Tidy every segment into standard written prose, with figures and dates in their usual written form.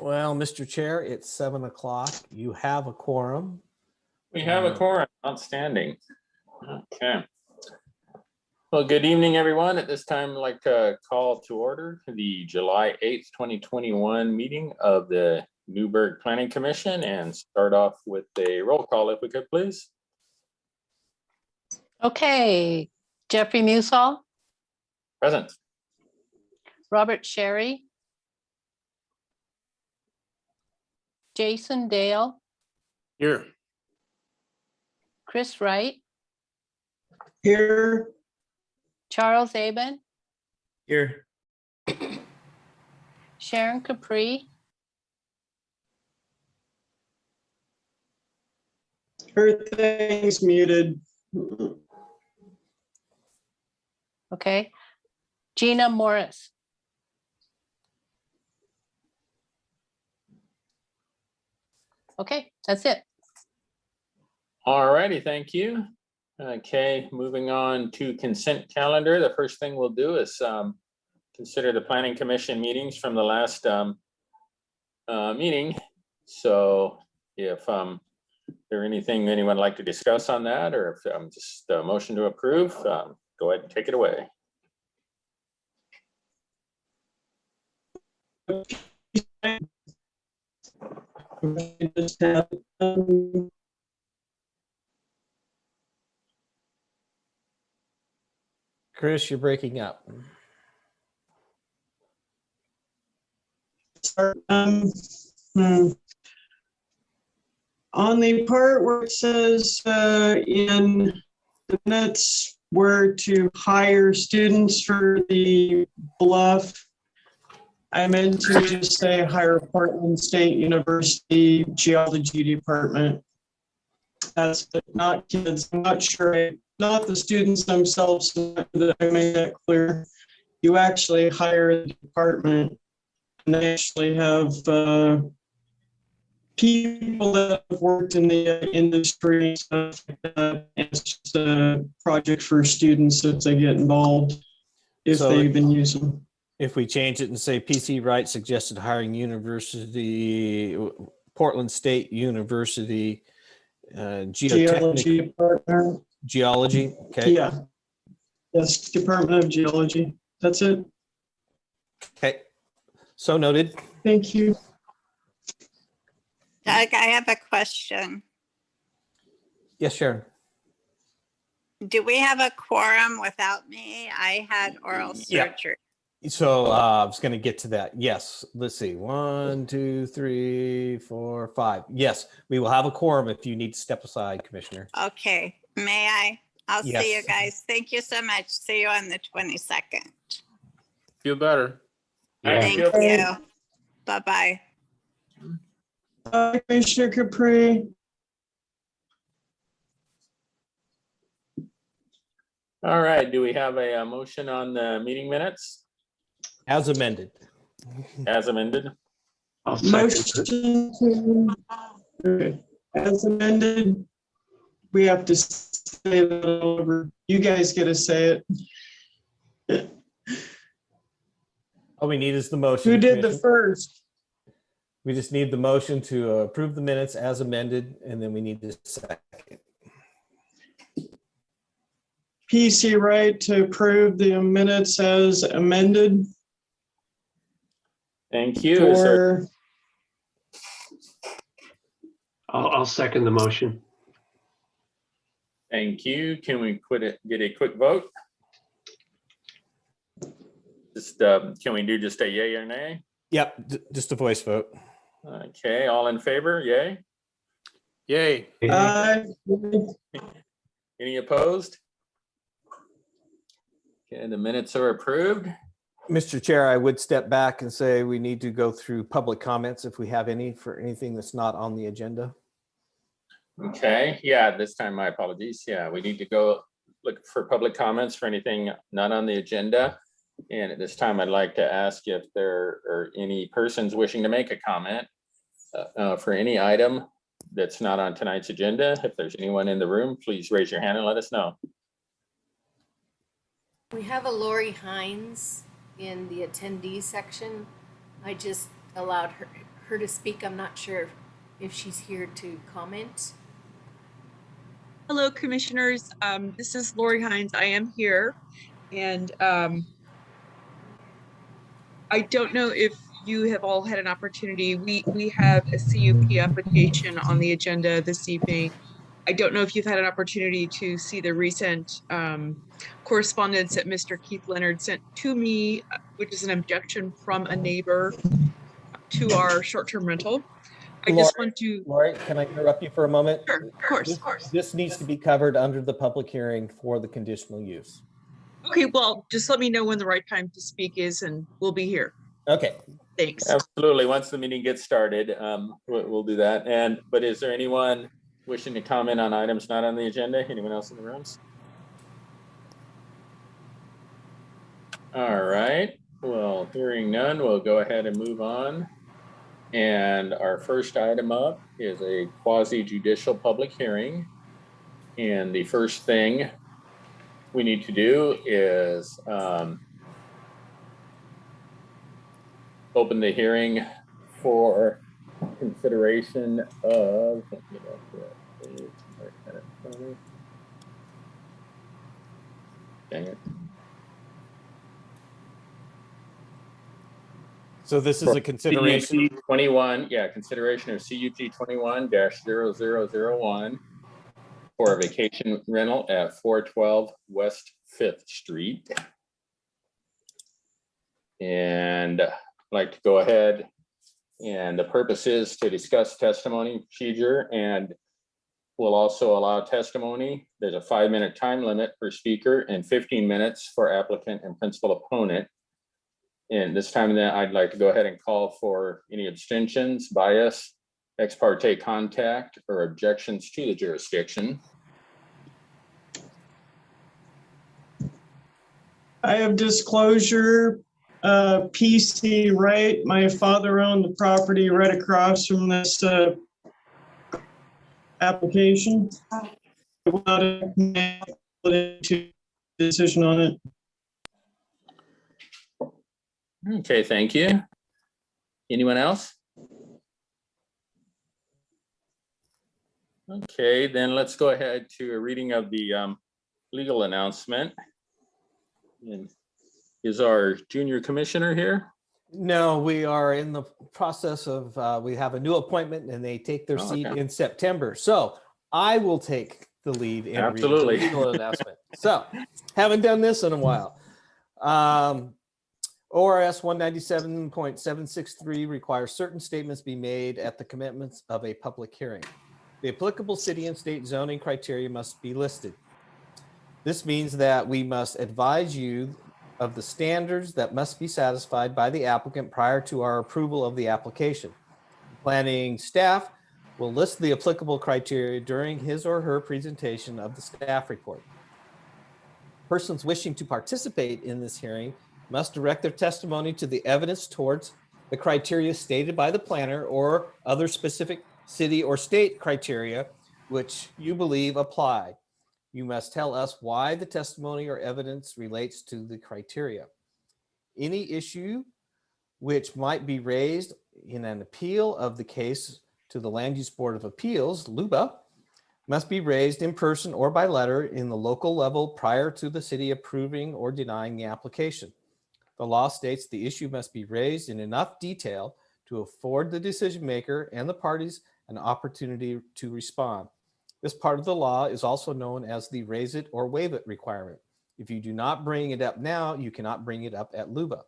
Well, Mr. Chair, it's 7 o'clock. You have a quorum. We have a quorum. Outstanding. Okay. Well, good evening, everyone. At this time, I'd like to call to order the July 8th, 2021 meeting of the Newberg Planning Commission and start off with a roll call, if we could, please. Okay, Jeffrey Musall, Present. Robert Sherry, Jason Dale, Here. Chris Wright, Here. Charles Aben, Here. Sharon Capri, Her thing's muted. okay, Gina Morris. Okay, that's it. All righty, thank you. Okay, moving on to consent calendar. The first thing we'll do is consider the Planning Commission meetings from the last meeting. So if there anything anyone would like to discuss on that, or if just a motion to approve, go ahead and take it away. Chris, you're breaking up. On the part where it says in the minutes where to hire students for the Bluff, I meant to just say hire Portland State University Geology Department. That's not kids. I'm not sure. Not the students themselves. That I made that clear. You actually hire the department, and they actually have people that have worked in the industry and stuff like that. And it's just a project for students that they get involved if So they even use them. if we change it and say PC Wright suggested hiring Portland State University Geology department. Geology, okay. Yeah. Yes, Department of Geology. That's it. Okay, so noted. Thank you. Doug, I have a question. Yes, Sharon. Do we have a quorum without me? I had oral Yeah. surgery. So I was going to get to that. Yes. Let's see. 1, 2, 3, 4, 5. Yes, we will have a quorum if you need to step aside, Commissioner. Okay, may I? I'll see you Yes. guys. Thank you so much. See you on the 22nd. Feel better. Thank you. Bye-bye. Commissioner Capri. All right, do we have a motion on the meeting minutes As amended. as amended? I'll second Motion to, okay, as amended, we have to say that over. You guys get to say it. All we need is the motion. Who did the Commissioner. first? We just need the motion to approve the minutes as amended, and then we need the second. PC Wright to approve the minutes as amended Thank you. Is there- for, I'll second the motion. Thank you. Can we get a quick vote? Just, can we do just a yay or nay? Yep, just a voice vote. Okay, all in favor, yay? Yay. Any opposed? Okay, the minutes are approved. Mr. Chair, I would step back and say we need to go through public comments if we have any for anything that's not on the agenda. Okay, yeah, this time my apologies. Yeah, we need to go look for public comments for anything not on the agenda. And at this time, I'd like to ask if there are any persons wishing to make a comment for any item that's not on tonight's agenda. If there's anyone in the room, please raise your hand and let us know. We have a Lori Hines in the attendee section. I just allowed her to speak. I'm not sure if she's here to comment. Hello, commissioners. This is Lori Hines. I am here. And I don't know if you have all had an opportunity. We have a CUP application on the agenda this evening. I don't know if you've had an opportunity to see the recent correspondence that Mr. Keith Leonard sent to me, which is an objection from a neighbor to our short-term rental. I just want to. Lori, can I interrupt you for a moment? Sure, of course. This needs to be covered under the public hearing for the conditional use. Okay, well, just let me know when the right time to speak is and we'll be here. Okay. Thanks. Absolutely. Once the meeting gets started, we'll do that. But is there anyone wishing to comment on items not on the agenda? Anyone else in the rooms? All right. Well, hearing none, we'll go ahead and move on. And our first item up is a quasi judicial public hearing. And the first thing we need to do is open the hearing for consideration of, dang it. So this is a consideration. CUP 21, yeah, consideration of CUP 21-0001 for a vacation rental at 412 West 5th Street. And I'd like to go ahead, and the purpose is to discuss testimony procedure, and we'll also allow testimony. There's a 5-minute time limit per speaker and 15 minutes for applicant and principal opponent. And this time then I'd like to go ahead and call for any abstentions, bias, ex parte contact, or objections to the jurisdiction. I have disclosure, PC right. My father owned the property right across from this application. I will not make a decision on it. Okay, thank you. Anyone else? Okay, then let's go ahead to a reading of the legal announcement. And is our junior commissioner here? No, we are in the process of, we have a new appointment and they take their seat okay. in September. So I will take the lead and read the Absolutely. legal announcement. So haven't done this in a while. ORS 197.763 requires certain statements be made at the commencement of a public hearing. The applicable city and state zoning criteria must be listed. This means that we must advise you of the standards that must be satisfied by the applicant prior to our approval of the application. Planning staff will list the applicable criteria during his or her presentation of the staff report. Persons wishing to participate in this hearing must direct their testimony to the evidence towards the criteria stated by the planner or other specific city or state criteria which you believe apply. You must tell us why the testimony or evidence relates to the criteria. Any issue which might be raised in an appeal of the case to the Land Use Board of Appeals, LUBA, must be raised in person or by letter in the local level prior to the city approving or denying the application. The law states the issue must be raised in enough detail to afford the decision maker and the parties an opportunity to respond. This part of the law is also known as the raise it or waive it requirement. If you do not bring it up now, you cannot bring it up at LUBA.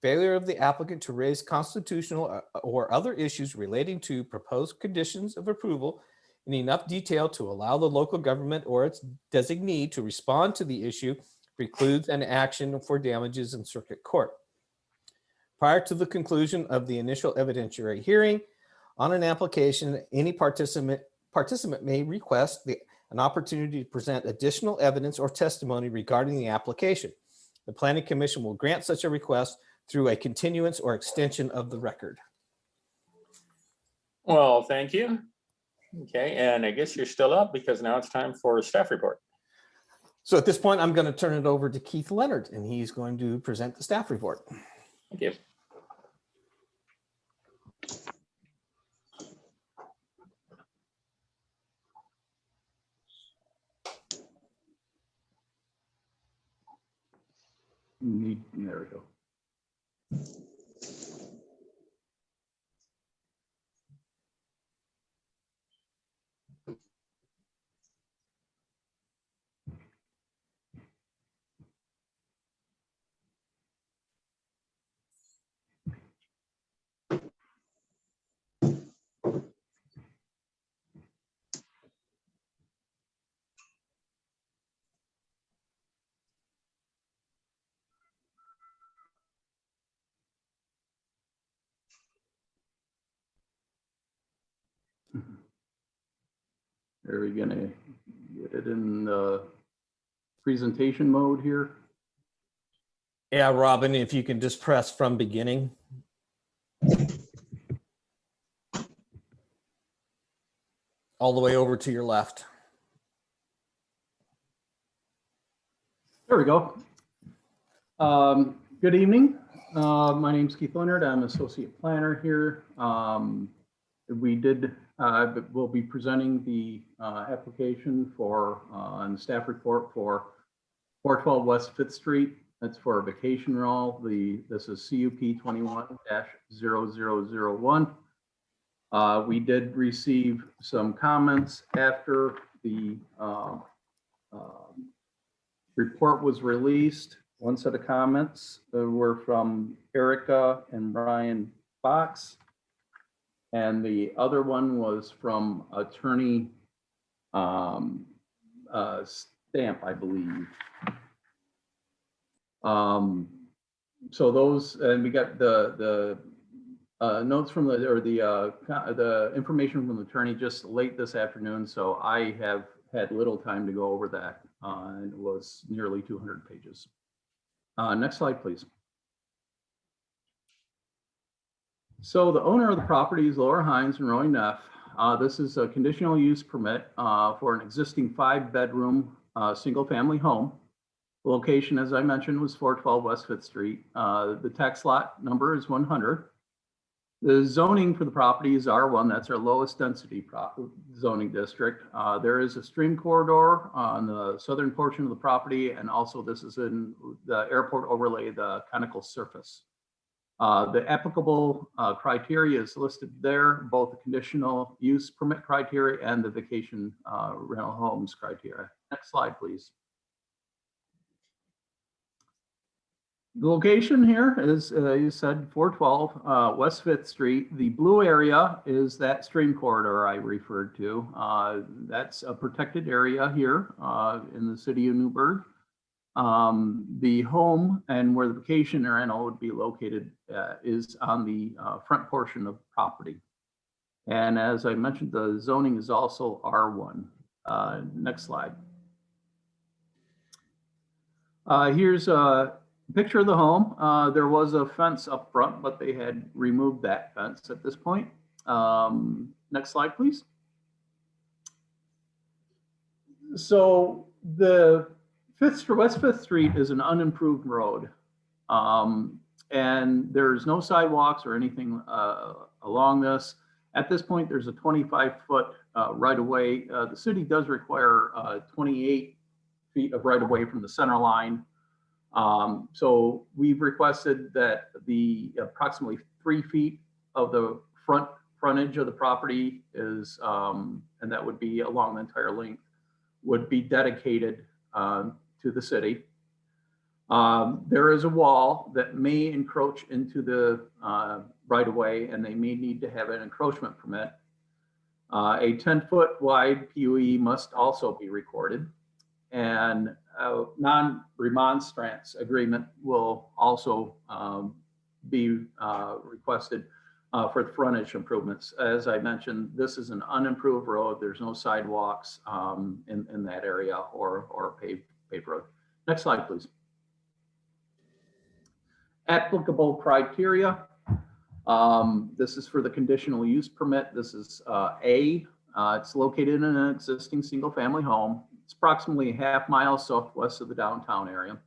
Failure of the applicant to raise constitutional or other issues relating to proposed conditions of approval in enough detail to allow the local government or its designee to respond to the issue precludes an action for damages in circuit court. Prior to the conclusion of the initial evidentiary hearing on an application, any participant may request an opportunity to present additional evidence or testimony regarding the application. The Planning Commission will grant such a request through a continuance or extension of the record. Well, thank you. Okay, and I guess you're still up because now it's time for a staff report. So at this point, I'm going to turn it over to Keith Leonard, and he's going to present the staff report. Thank you. There we go. Are we gonna get it in the presentation mode here? Yeah, Robin, if you can just press from beginning. All the way over to your left. There we go. Good evening. My name's Keith Leonard. I'm associate planner here. We'll be presenting the application for and the staff report for 412 West 5th Street. That's for a vacation rental. This is CUP 21-0001. We did receive some comments after the report was released. One set of comments were from Erica and Brian Fox. And the other one was from attorney Stamp, I believe. So those, and we got the notes from the information from the attorney just late this afternoon. So I have had little time to go over that. And it was nearly 200 pages. Next slide, please. So the owner of the property is Laura Hines and Roy Neff. This is a conditional use permit for an existing 5-bedroom single family home. The location, as I mentioned, was 412 West 5th Street. The tax lot number is 100. The zoning for the property is R1. That's our lowest density zoning district. There is a stream corridor on the southern portion of the property, and also this is in the airport overlay, the conical surface. The applicable criteria is listed there, both the conditional use permit criteria and the vacation rental homes criteria. Next slide, please. The location here is, you said, 412 West 5th Street. The blue area is that stream corridor I referred to. That's a protected area here in the city of Newberg. The home and where the vacation rental would be located is on the front portion of the property. And as I mentioned, the zoning is also R1. Next slide. Here's a picture of the home. There was a fence up front, but they had removed that fence at this point. Next slide, please. So the West 5th Street is an unimproved road. And there's no sidewalks or anything along this. At this point, there's a 25-foot right-of-way. The city does require 28 feet of right-of-way from the center line. So we've requested that the approximately 3 feet of the frontage of the property is, and that would be along the entire length, would be dedicated to the city. There is a wall that may encroach into the right-of-way, and they may need to have an encroachment permit. A 10-foot wide PUE must also be recorded, and a non-remonstrance agreement will also be requested for the frontage improvements. As I mentioned, this is an unimproved road. There's no sidewalks in that area or paved road. Next slide, please. Applicable criteria. This is for the conditional use permit. This is A. It's located in an existing single family home. It's approximately a half mile southwest of the downtown area.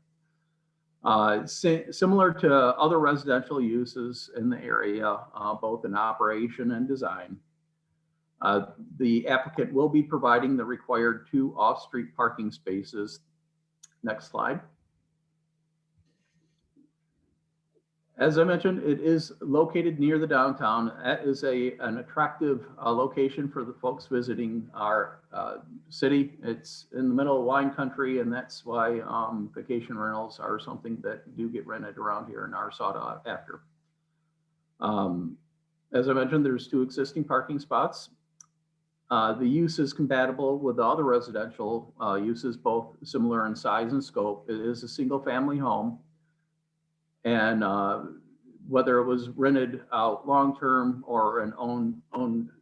Similar to other residential uses in the area, both in operation and design. The applicant will be providing the required 2 off-street parking spaces. Next slide. As I mentioned, it is located near the downtown. That is an attractive location for the folks visiting our city. It's in the middle of wine country, and that's why vacation rentals are something that do get rented around here and are sought after. As I mentioned, there's 2 existing parking spots. The use is compatible with all the residential uses, both similar in size and scope. It is a single-family home. And whether it was rented out long-term or an own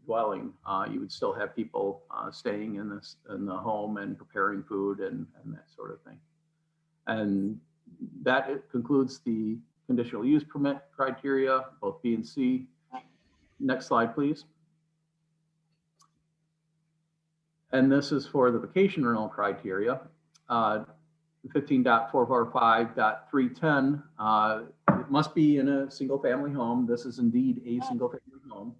dwelling, you would still have people staying in the home and preparing food and that sort of thing. And that concludes the conditional use permit criteria, both B and C. Next slide, please. And this is for the vacation rental criteria. 15.445.310, it must be in a single family home. This is indeed a single family home.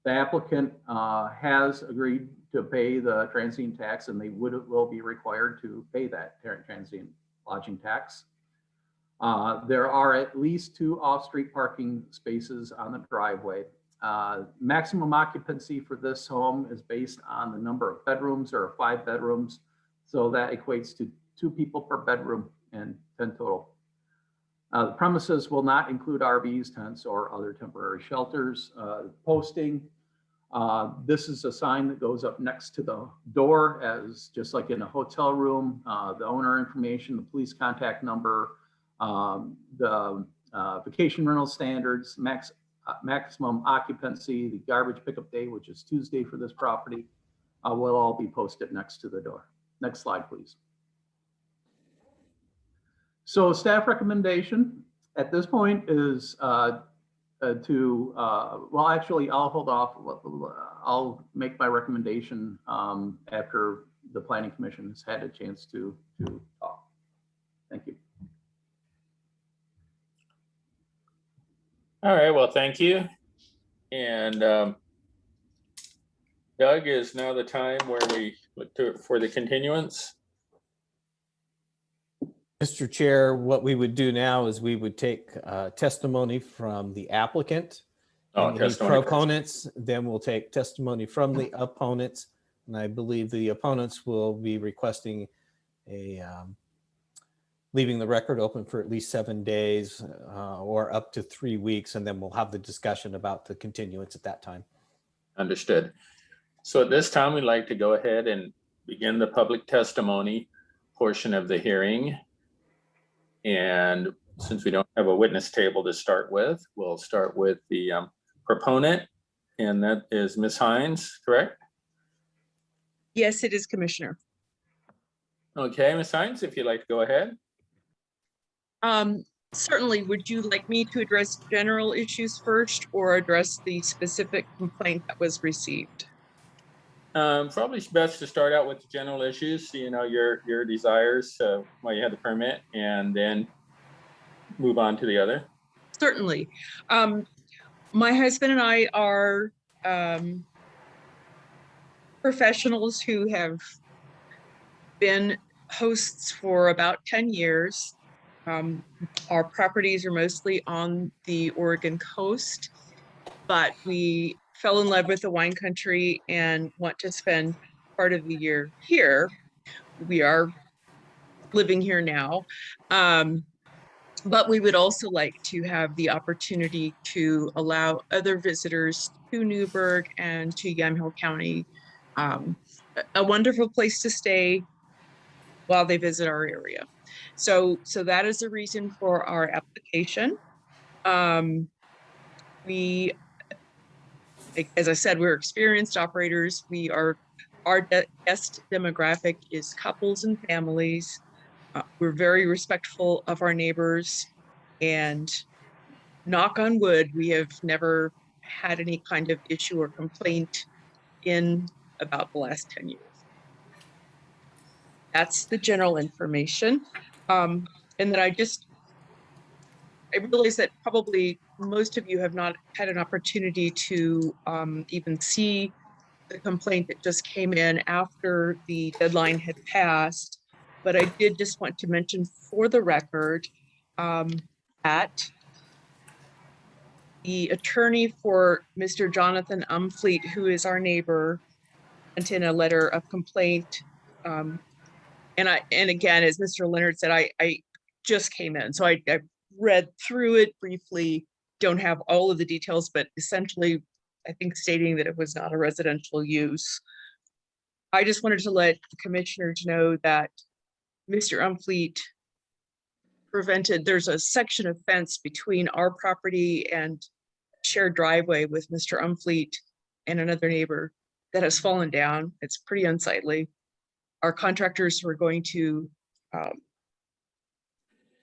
The applicant has agreed to pay the transient tax, and they will be required to pay that transient lodging tax. There are at least 2 off-street parking spaces on the driveway. Maximum occupancy for this home is based on the number of bedrooms. There are 5 bedrooms, so that equates to 2 people per bedroom and 10 total. The premises will not include RVs, tents, or other temporary shelters. Posting, this is a sign that goes up next to the door, as just like in a hotel room. The owner information, the police contact number, the vacation rental standards, maximum occupancy, the garbage pickup day, which is Tuesday for this property, will all be posted next to the door. Next slide, please. So staff recommendation at this point is well, actually, I'll hold off. I'll make my recommendation after the Planning Commission has had a chance to talk. Thank you. All right, well, thank you. And Doug, is now the time where we look to for the continuance? Mr. Chair, what we would do now is we would take testimony from the applicant and any proponents, then we'll take testimony from the opponents. And I believe the opponents will be requesting a leaving the record open for at least 7 days or up to 3 weeks, and then we'll have the discussion about the continuance at that time. Understood. So at this time, we'd like to go ahead and begin the public testimony portion of the hearing. And since we don't have a witness table to start with, we'll start with the proponent, and that is Ms. Hines, correct? Yes, it is, Commissioner. Okay, Ms. Hines, if you'd like to go ahead. Certainly, would you like me to address general issues first or address the specific complaint that was received? Probably best to start out with the general issues, you know, your desires while you had the permit, and then move on to the other. Certainly. My husband and I are professionals who have been hosts for about 10 years. Our properties are mostly on the Oregon coast, but we fell in love with the wine country and want to spend part of the year here. We are living here now, but we would also like to have the opportunity to allow other visitors to Newberg and to Yamhill County a wonderful place to stay while they visit our area. So that is the reason for our application. We, as I said, we're experienced operators. Our guest demographic is couples and families. We're very respectful of our neighbors, and knock on wood, we have never had any kind of issue or complaint in about the last 10 years. That's the general information. And then I realize that probably most of you have not had an opportunity to even see the complaint that just came in after the deadline had passed. But I did just want to mention for the record that the attorney for Mr. Jonathan Umfleet, who is our neighbor, sent in a letter of complaint. And again, as Mr. Leonard said, I just came in, so I read through it briefly, don't have all of the details, but essentially, I think stating that it was not a residential use. I just wanted to let the commissioners know that Mr. Umfleet prevented, there's a section of fence between our property and shared driveway with Mr. Umfleet and another neighbor that has fallen down. It's pretty unsightly. Our contractors were going to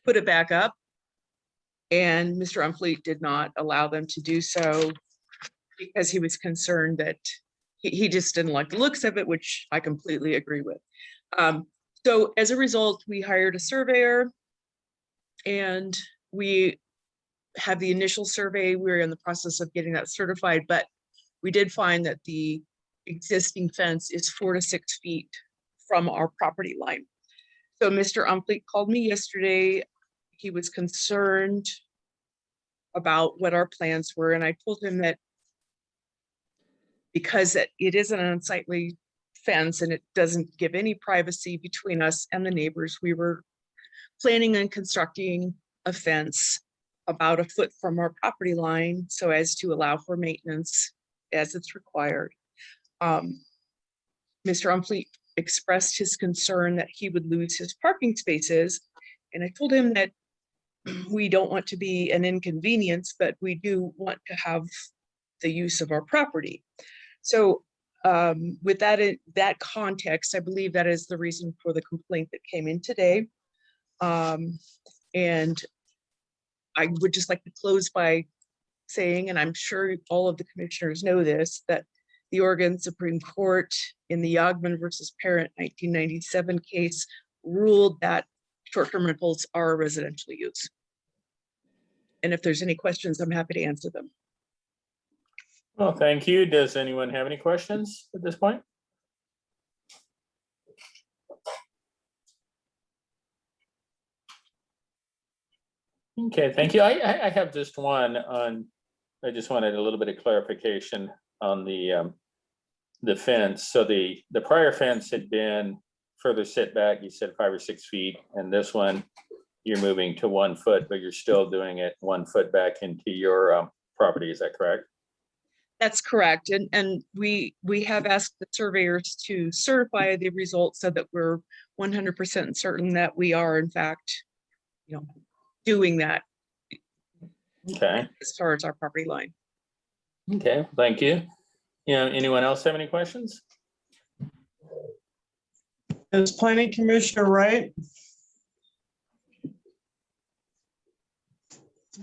put it back up, and Mr. Umfleet did not allow them to do so because he was concerned that he just didn't like the looks of it, which I completely agree with. So as a result, we hired a surveyor, and we have the initial survey. We're in the process of getting that certified, but we did find that the existing fence is 4 to 6 feet from our property line. So Mr. Umfleet called me yesterday. He was concerned about what our plans were, and I told him that because it is an unsightly fence and it doesn't give any privacy between us and the neighbors, we were planning on constructing a fence about 1 foot from our property line so as to allow for maintenance as it's required. Mr. Umfleet expressed his concern that he would lose his parking spaces, and I told him that we don't want to be an inconvenience, but we do want to have the use of our property. So with that context, I believe that is the reason for the complaint that came in today. And I would just like to close by saying, and I'm sure all of the commissioners know this, that the Oregon Supreme Court in the Yagman versus Parent 1997 case ruled that short-term rentals are a residential use. And if there's any questions, I'm happy to answer them. Well, thank you. Does anyone have any questions at this point? Okay, thank you. I have just one on, I just wanted a little bit of clarification on the fence. So the prior fence had been further setback, you said 5 or 6 feet, and this one you're moving to 1 foot, but you're still doing it 1 foot back into your property. Is that correct? That's correct. And we have asked the surveyors to certify the results so that we're 100% certain that we are in fact, doing that. Okay. As far as our property line. Okay, thank you. Anyone else have any questions? Is Planning Commissioner Wright?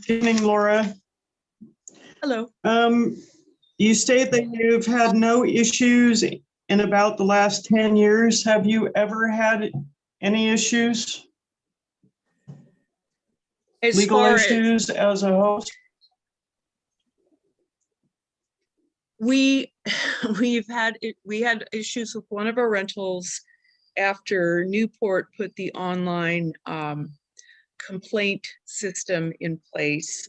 Good evening, Laura. Hello. You state that you've had no issues in about the last 10 years. Have you ever had any issues? As Legal far issues as a host? we had issues with one of our rentals after Newport put the online complaint system in place.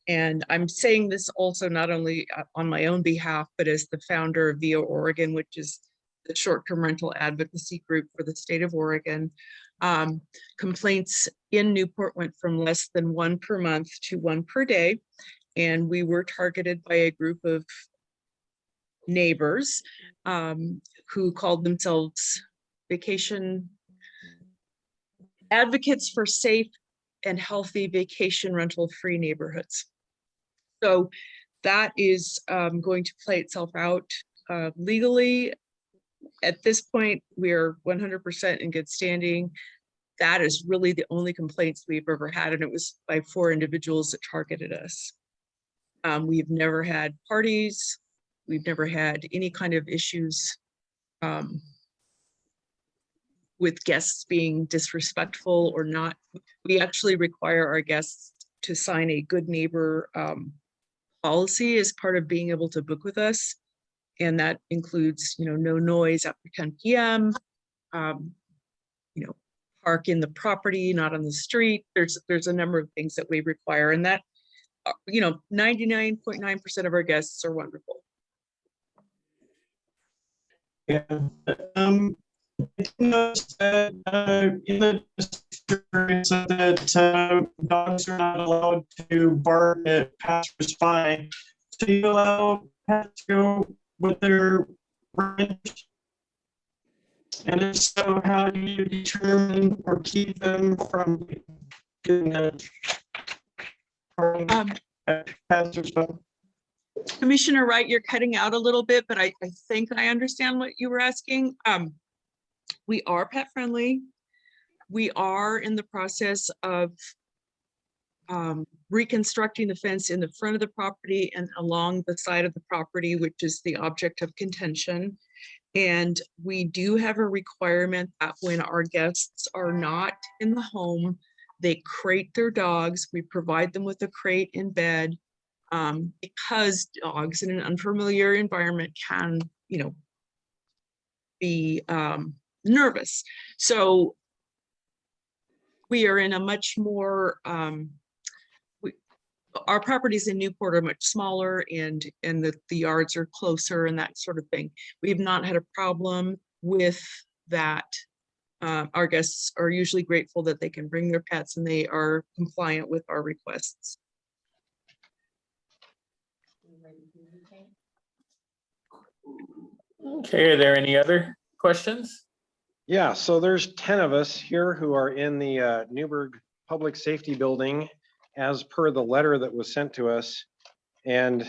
And I'm saying this also not only on my own behalf, but as the founder of VIA Oregon, which is the short-term rental advocacy group for the state of Oregon. Complaints in Newport went from less than 1 per month to 1 per day. And we were targeted by a group of neighbors who called themselves vacation advocates for safe and healthy vacation rental free neighborhoods. So that is going to play itself out legally. At this point, we're 100% in good standing. That is really the only complaints we've ever had, and it was by 4 individuals that targeted us. We've never had parties. We've never had any kind of issues with guests being disrespectful or not. We actually require our guests to sign a good neighbor policy as part of being able to book with us. And that includes, no noise after 10 p.m., park in the property, not on the street. There's a number of things that we require, and that you know, 99.9% of our guests are wonderful. Yeah. I noticed that in the district that dogs are not allowed to bark at passersby. So you allow pets to go with their range? And if so, how do you determine or keep them from getting at passersby? Commissioner Wright, you're cutting out a little bit, but I think I understand what you were asking. We are pet friendly. We are in the process of reconstructing the fence in the front of the property and along the side of the property, which is the object of contention. And we do have a requirement that when our guests are not in the home, they crate their dogs. We provide them with a crate in bed, because dogs in an unfamiliar environment can, you know, be nervous. So we are in a much more, our properties in Newport are much smaller and the yards are closer and that sort of thing. We have not had a problem with that. Our guests are usually grateful that they can bring their pets and they are compliant with our requests. Okay, are there any other questions? Yeah, so there's 10 of us here who are in the Newberg Public Safety Building as per the letter that was sent to us. And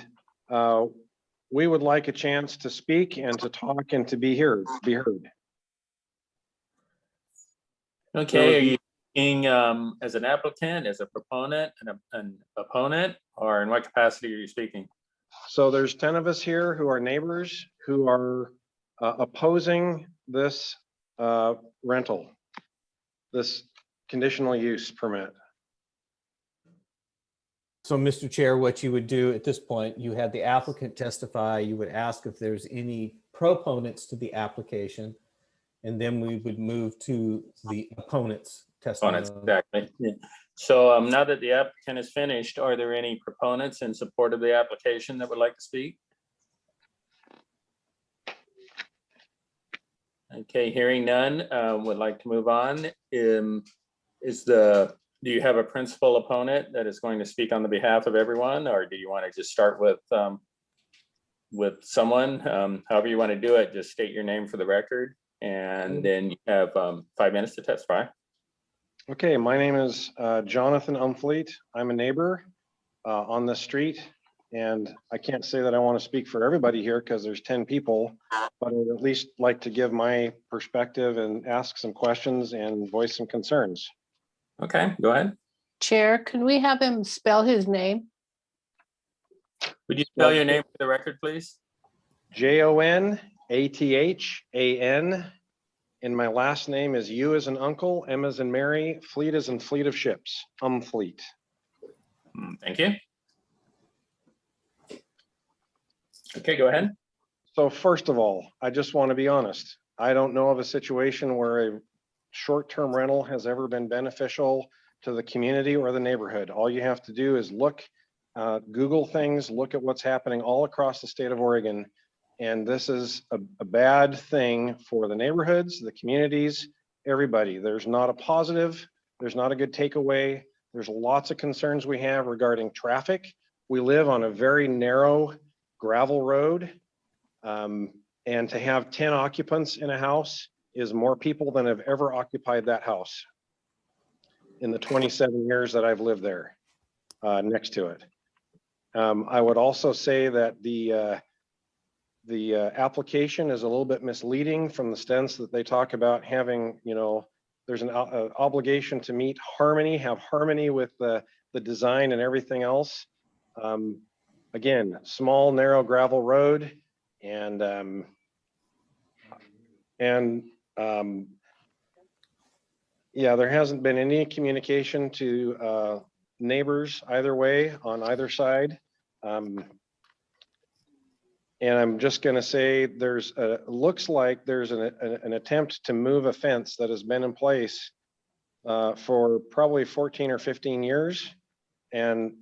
we would like a chance to speak and to talk and to be heard. Okay, are you speaking as an applicant, as a proponent, an opponent, or in what capacity are you speaking? So there's 10 of us here who are neighbors who are opposing this rental, this conditional use permit. So, Mr. Chair, what you would do at this point, you had the applicant testify, you would ask if there's any proponents to the application, and then we would move to the opponent's testimony. Exactly. Yeah. So now that the applicant is finished, are there any proponents in support of the application that would like to speak? Okay, hearing none, would like to move on. Do you have a principal opponent that is going to speak on the behalf of everyone, or do you want to just start with someone? However you want to do it, just state your name for the record, and then you have 5 minutes to testify. Okay, my name is Jonathan Umfleet. I'm a neighbor on this street, and I can't say that I want to speak for everybody here because there's 10 people, but I would at least like to give my perspective and ask some questions and voice some concerns. Okay, go ahead. Chair, can we have him spell his name? Would you spell your name for the record, please? Jonathan, and my last name is U as in uncle, M as in Mary, Fleet as in fleet of ships, Umfleet. Thank you. Okay, go ahead. So first of all, I just want to be honest. I don't know of a situation where a short-term rental has ever been beneficial to the community or the neighborhood. All you have to do is look, Google things, look at what's happening all across the state of Oregon. And this is a bad thing for the neighborhoods, the communities, everybody. There's not a positive, there's not a good takeaway. There's lots of concerns we have regarding traffic. We live on a very narrow gravel road. And to have 10 occupants in a house is more people than have ever occupied that house in the 27 years that I've lived there next to it. I would also say that the application is a little bit misleading from the sense that they talk about having, you know, there's an obligation to meet harmony, have harmony with the design and everything else. Again, small, narrow gravel road, and yeah, there hasn't been any communication to neighbors either way on either side. And I'm just going to say there's looks like there's an attempt to move a fence that has been in place for probably 14 or 15 years. And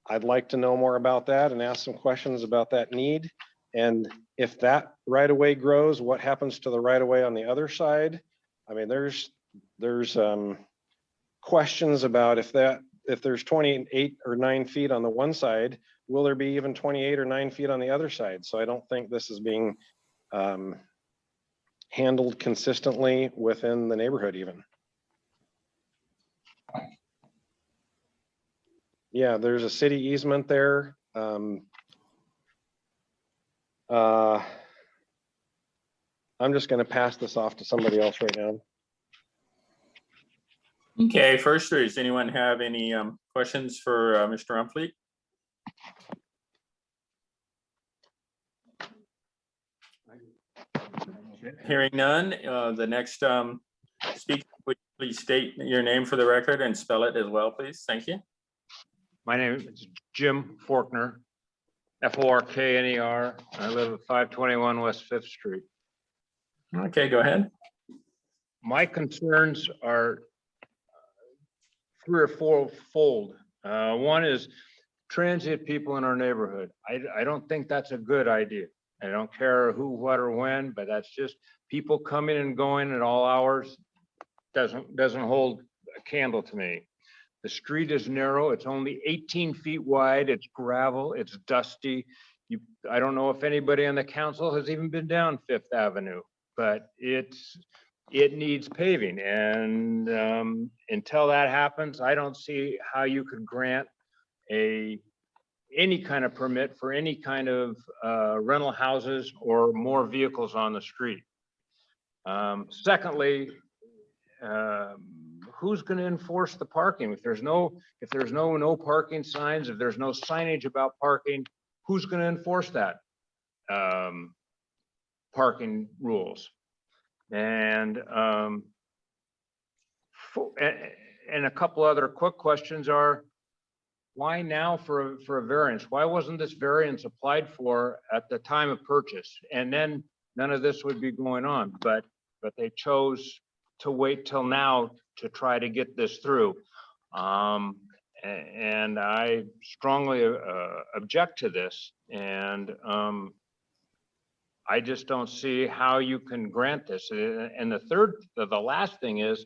I'd like to know more about that and ask some questions about that need. And if that right of way grows, what happens to the right of way on the other side? I mean, there's questions about if there's 28 or 9 feet on the one side, will there be even 28 or 9 feet on the other side? So I don't think this is being handled consistently within the neighborhood even. Yeah, there's a city easement there. I'm just going to pass this off to somebody else right now. Okay, first, does anyone have any questions for Mr. Umfleet? Hearing none, the next speaker, would you please state your name for the record and spell it as well, please? Thank you. My name is Jim Forkner, Forkner. I live at 521 West Fifth Street. Okay, go ahead. My concerns are 3 or 4-fold. One is transient people in our neighborhood. I don't think that's a good idea. I don't care who, what, or when, but that's just people coming and going at all hours. Doesn't hold a candle to me. The street is narrow. It's only 18 feet wide. It's gravel. It's dusty. I don't know if anybody on the council has even been down Fifth Avenue, but it needs paving. And until that happens, I don't see how you could grant any kind of permit for any kind of rental houses or more vehicles on the street. Secondly, who's going to enforce the parking? If there's no parking signs, if there's no signage about parking, who's going to enforce that parking rules? And a couple other quick questions are, why now for a variance? Why wasn't this variance applied for at the time of purchase? And then none of this would be going on, but they chose to wait till now to try to get this through. And I strongly object to this. And I just don't see how you can grant this. And the last thing is,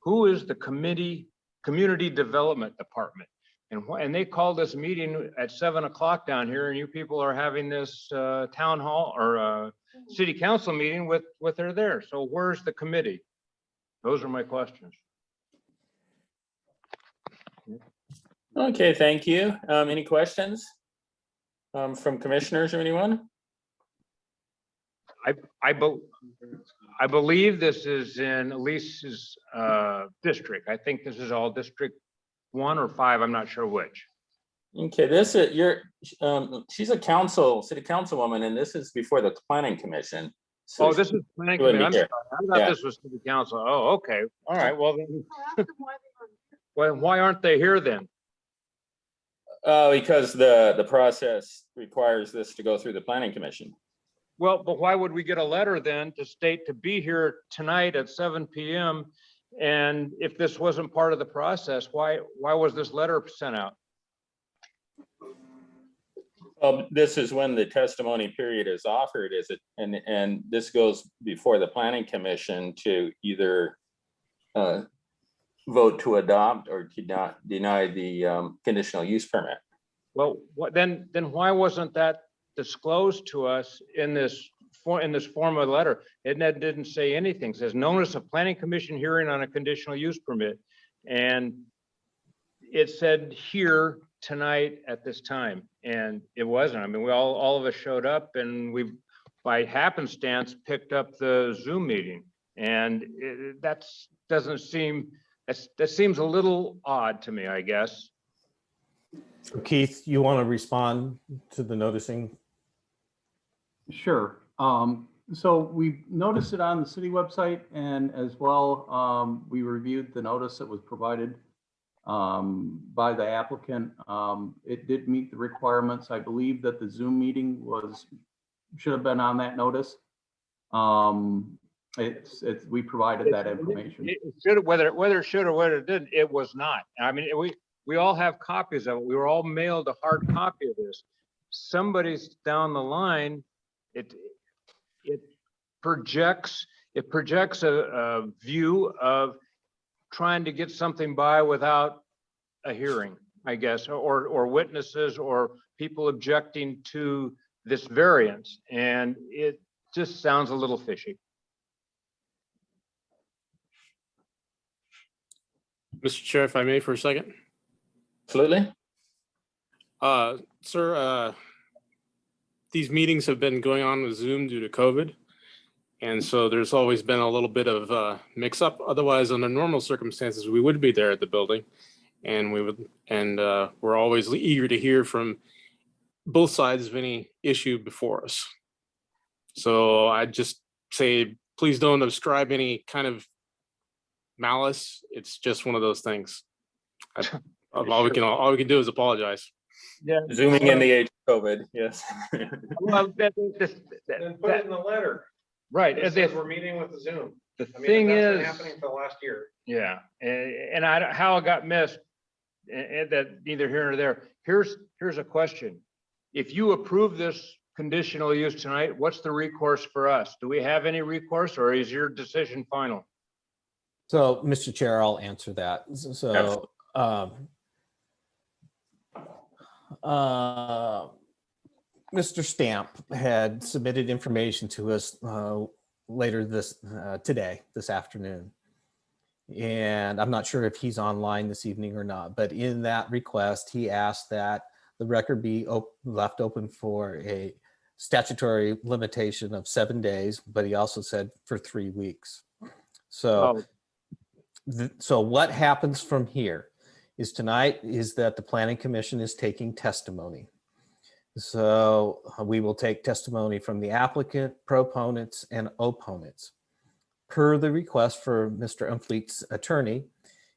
who is the community development department? And they called this meeting at 7 o'clock down here, and you people are having this town hall or city council meeting with her there. So where's the committee? Those are my questions. Okay, thank you. Any questions from commissioners or anyone? I believe this is in Elise's district. I think this is all District 1 or 5. I'm not sure which. Okay, this is she's a city councilwoman, and this is before the planning commission. So oh, this is planning commission. I'm sorry. I thought this was city council. Oh, okay. All right. Well, then, well, why aren't they here then? Because the process requires this to go through the planning commission. Well, but why would we get a letter then to state to be here tonight at 7 p.m. And if this wasn't part of the process, why was this letter sent out? This is when the testimony period is offered, is it? And this goes before the planning commission to either vote to adopt or to deny the conditional use permit. Well, then why wasn't that disclosed to us in this form of letter? It didn't say anything. It says notice of planning commission hearing on a conditional use permit, and it said here tonight at this time, and it wasn't. I mean, we all of us showed up, and we by happenstance picked up the Zoom meeting, and that seems a little odd to me, I guess. Keith, you want to respond to the noticing? Sure. So we noticed it on the city website, and as well, we reviewed the notice that was provided by the applicant. It did meet the requirements. I believe that the Zoom meeting should have been on that notice. We provided that information. It should have, whether it should or whether it didn't, it was not. I mean, we all have copies of it. We were all mailed a hard copy of this. Somebody's down the line, it projects a view of trying to get something by without a hearing, I guess, or witnesses or people objecting to this variance. And it just sounds a little fishy. Mr. Chair, if I may for a second. Absolutely. Sir, these meetings have been going on with Zoom due to COVID. And so there's always been a little bit of mix up. Otherwise, under normal circumstances, we would be there at the building. And we're always eager to hear from both sides of any issue before us. So I'd just say, please don't ascribe any kind of malice. It's just one of those things. All we can do is apologize. Yeah. Zooming in the age of COVID, yes. Well, Then put it in the letter. right. It says we're meeting with the Zoom. The I mean, thing that's been is, happening for the last year. yeah, and how it got missed, and that neither here nor there. Here's a question. If you approve this conditional use tonight, what's the recourse for us? Do we have any recourse, or is your decision final? So, Mr. Chair, I'll answer that. So, Mr. Stamp had submitted information to us later this afternoon. And I'm not sure if he's online this evening or not, but in that request, he asked that the record be left open for a statutory limitation of 7 days, but he also said for 3 weeks. So, so what happens from here is tonight is that the Planning Commission is taking testimony. So we will take testimony from the applicant, proponents, and opponents. Per the request for Mr. Umfleet's attorney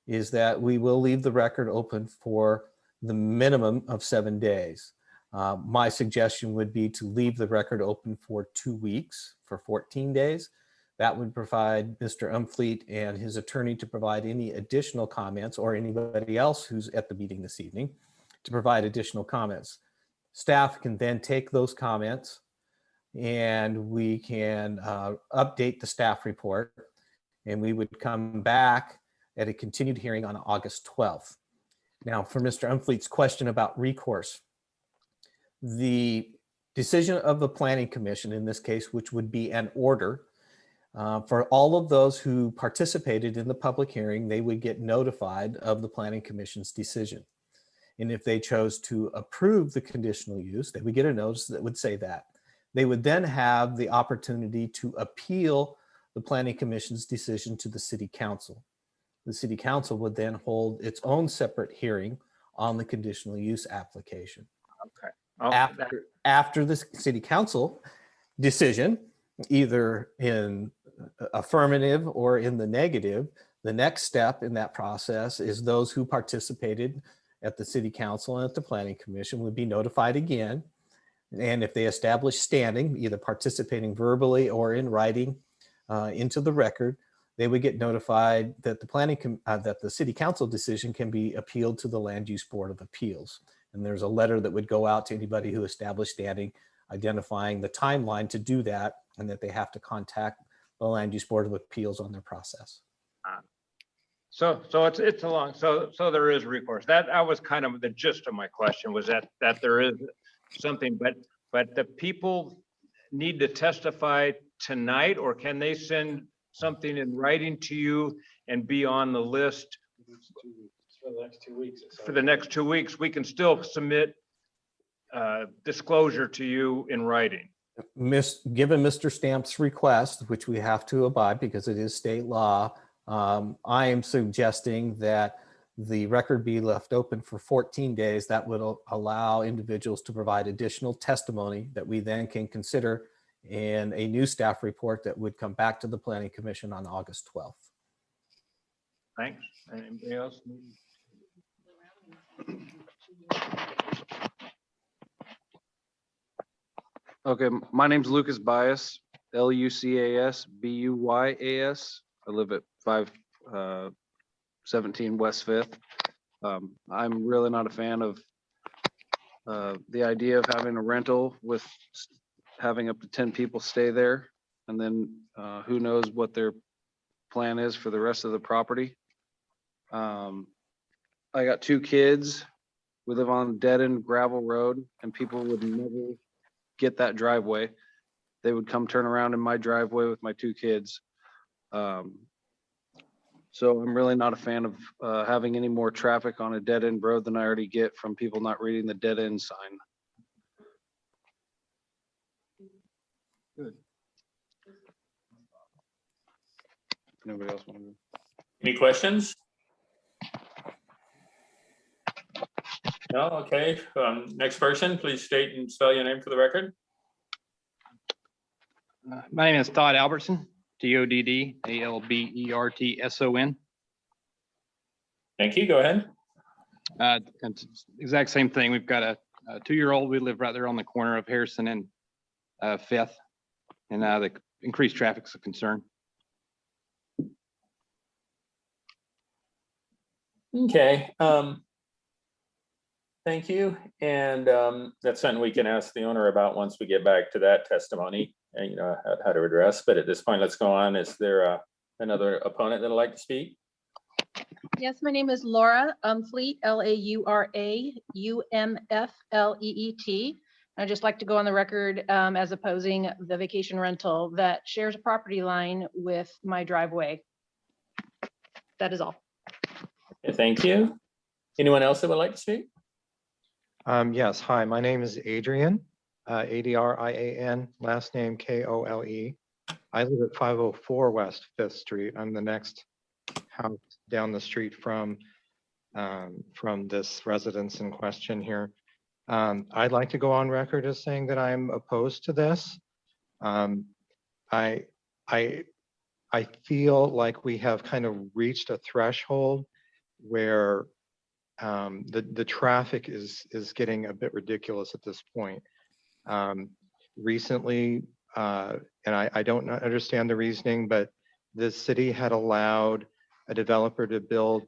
is that we will leave the record open for the minimum of 7 days. My suggestion would be to leave the record open for 2 weeks, for 14 days. That would provide Mr. Umfleet and his attorney to provide any additional comments, or anybody else who's at the meeting this evening to provide additional comments. Staff can then take those comments and we can update the staff report, and we would come back at a continued hearing on August 12th. Now, for Mr. Umfleet's question about recourse, the decision of the Planning Commission in this case, which would be an order, for all of those who participated in the public hearing, they would get notified of the Planning Commission's decision. And if they chose to approve the conditional use, they would get a notice that would say that. They would then have the opportunity to appeal the Planning Commission's decision to the City Council. The City Council would then hold its own separate hearing on the conditional use application. Okay. After the City Council decision, either in affirmative or in the negative, the next step in that process is those who participated at the City Council and at the Planning Commission would be notified again. And if they establish standing, either participating verbally or in writing into the record, they would get notified that the City Council decision can be appealed to the Land Use Board of Appeals. And there's a letter that would go out to anybody who established standing, identifying the timeline to do that, and that they have to contact the Land Use Board of Appeals on their process. So it's a long, so there is recourse. That was kind of the gist of my question, was that there is something, but the people need to testify tonight, or can they send something in writing to you and be on the list For the next 2 weeks. for the next 2 weeks? We can still submit disclosure to you in writing. Given Mr. Stamp's request, which we have to abide because it is state law, I am suggesting that the record be left open for 14 days. That would allow individuals to provide additional testimony that we then can consider in a new staff report that would come back to the Planning Commission on August 12th. Thanks. Anybody else? Okay, my name's Lucas Bias, Lucas Buyas. I live at 517 West 5th. I'm really not a fan of the idea of having a rental with having up to 10 people stay there. And then who knows what their plan is for the rest of the property. I got 2 kids. We live on a dead-end gravel road, and people would never get that driveway. They would come turn around in my driveway with my 2 kids. So I'm really not a fan of having any more traffic on a dead-end road than I already get from people not reading the dead-end sign. Good. Nobody else want to? Any questions? No, okay. Next person, please state and spell your name for the record. My name is Todd Albertson, TODDALBERTSON. Thank you. Go ahead. It's exact same thing. We've got a 2-year-old. We live right there on the corner of Harrison and 5th, and the increased traffic is a concern. Okay. Thank you. And that's something we can ask the owner about once we get back to that testimony, and you know how to address. But at this point, let's go on. Is there another opponent that'd like to speak? Yes, my name is Laura Umfleet, LAURAUMFLEET. I'd just like to go on the record as opposing the vacation rental that shares a property line with my driveway. That is all. Okay, thank you. Anyone else that would like to speak? Yes, hi, my name is Adrian, ADRIAN, last name KOLE. I live at 504 West 5th Street. I'm the next house down the street from this residence in question here. I'd like to go on record as saying that I'm opposed to this. I feel like we have kind of reached a threshold where the traffic is getting a bit ridiculous at this point. Recently, and I don't understand the reasoning, but the city had allowed a developer to build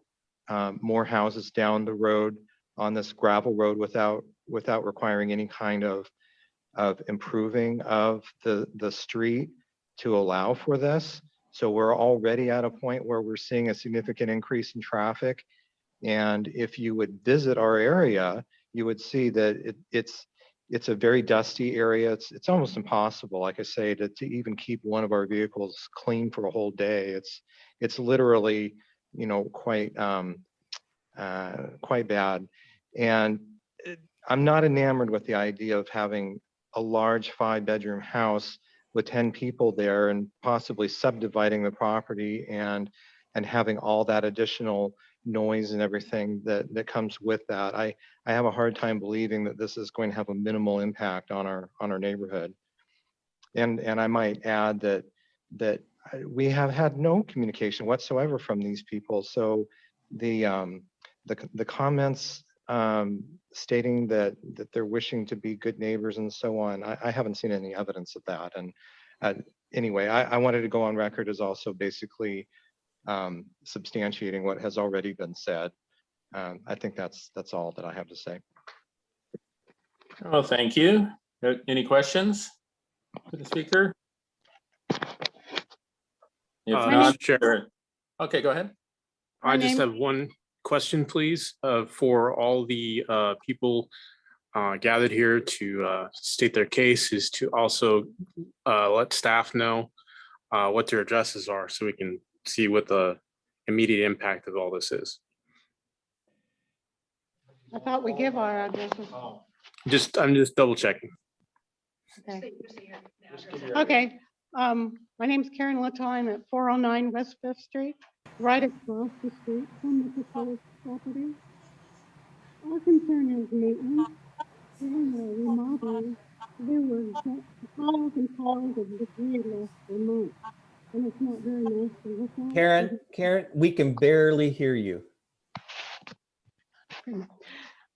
more houses down the road on this gravel road without requiring any kind of improving of the street to allow for this. So we're already at a point where we're seeing a significant increase in traffic. And if you would visit our area, you would see that it's a very dusty area. It's almost impossible, like I say, to even keep one of our vehicles clean for a whole day. It's literally, you know, quite bad. And I'm not enamored with the idea of having a large 5-bedroom house with 10 people there and possibly subdividing the property and having all that additional noise and everything that comes with that. I have a hard time believing that this is going to have a minimal impact on our neighborhood. And I might add that we have had no communication whatsoever from these people. So the comments stating that they're wishing to be good neighbors and so on, I haven't seen any evidence of that. And anyway, I wanted to go on record as also basically substantiating what has already been said. I think that's all that I have to say. Well, thank you. Any questions to the speaker? If not, Chair. Okay, go ahead. I just have one question, please, for all the people gathered here to state their case, is to also let staff know what their addresses are so we can see what the immediate impact of all this is. I thought we give our addresses. I'm just double checking. Okay. Okay. My name's Karen Little. I'm at 409 West 5th Street, right across the street from the proposed property. Our concern is maintenance. During the remodeling, there were piles and piles of debris left for months, and it's not very nice to look at. Karen, we can barely hear you.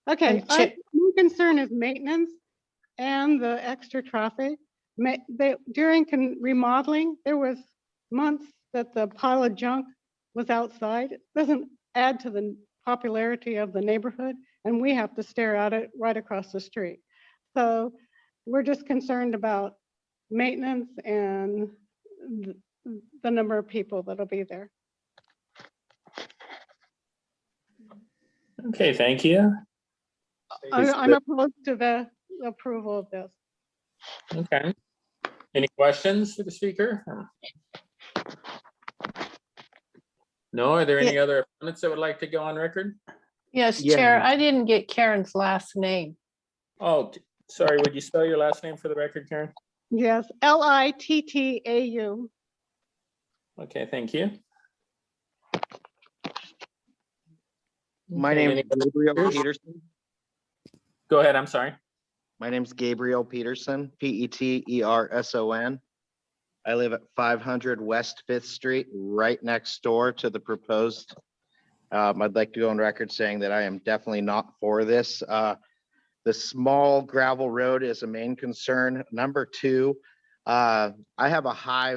Okay, my concern is maintenance and the extra traffic. During remodeling, there was months that the pile of junk was outside. It doesn't add to the popularity of the neighborhood, and we have to stare at it right across the street. So we're just concerned about maintenance and the number of people that'll be there. Okay, thank you. I'm opposed to the approval of this. Okay. Any questions for the speaker? No, are there any other opponents that would like to go on record? Yes, Yeah. Chair, I didn't get Karen's last name. Oh, sorry, would you spell your last name for the record, Karen? Yes, Littau. Okay, thank you. My Okay, name any is other Gabriel speakers? Peterson. Go ahead, I'm sorry. My name's Gabriel Peterson, Peterson. I live at 500 West 5th Street, right next door to the proposed. I'd like to go on record saying that I am definitely not for this. The small gravel road is a main concern. Number two, I have a high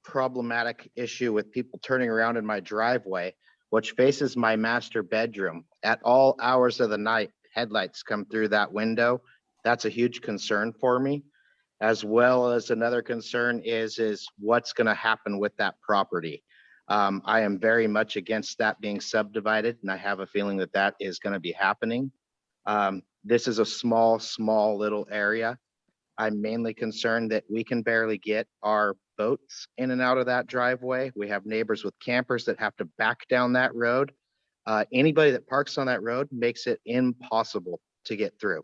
problematic issue with people turning around in my driveway, which faces my master bedroom. At all hours of the night, headlights come through that window. That's a huge concern for me. As well as another concern is what's going to happen with that property. I am very much against that being subdivided, and I have a feeling that that is going to be happening. This is a small little area. I'm mainly concerned that we can barely get our boats in and out of that driveway. We have neighbors with campers that have to back down that road. Anybody that parks on that road makes it impossible to get through.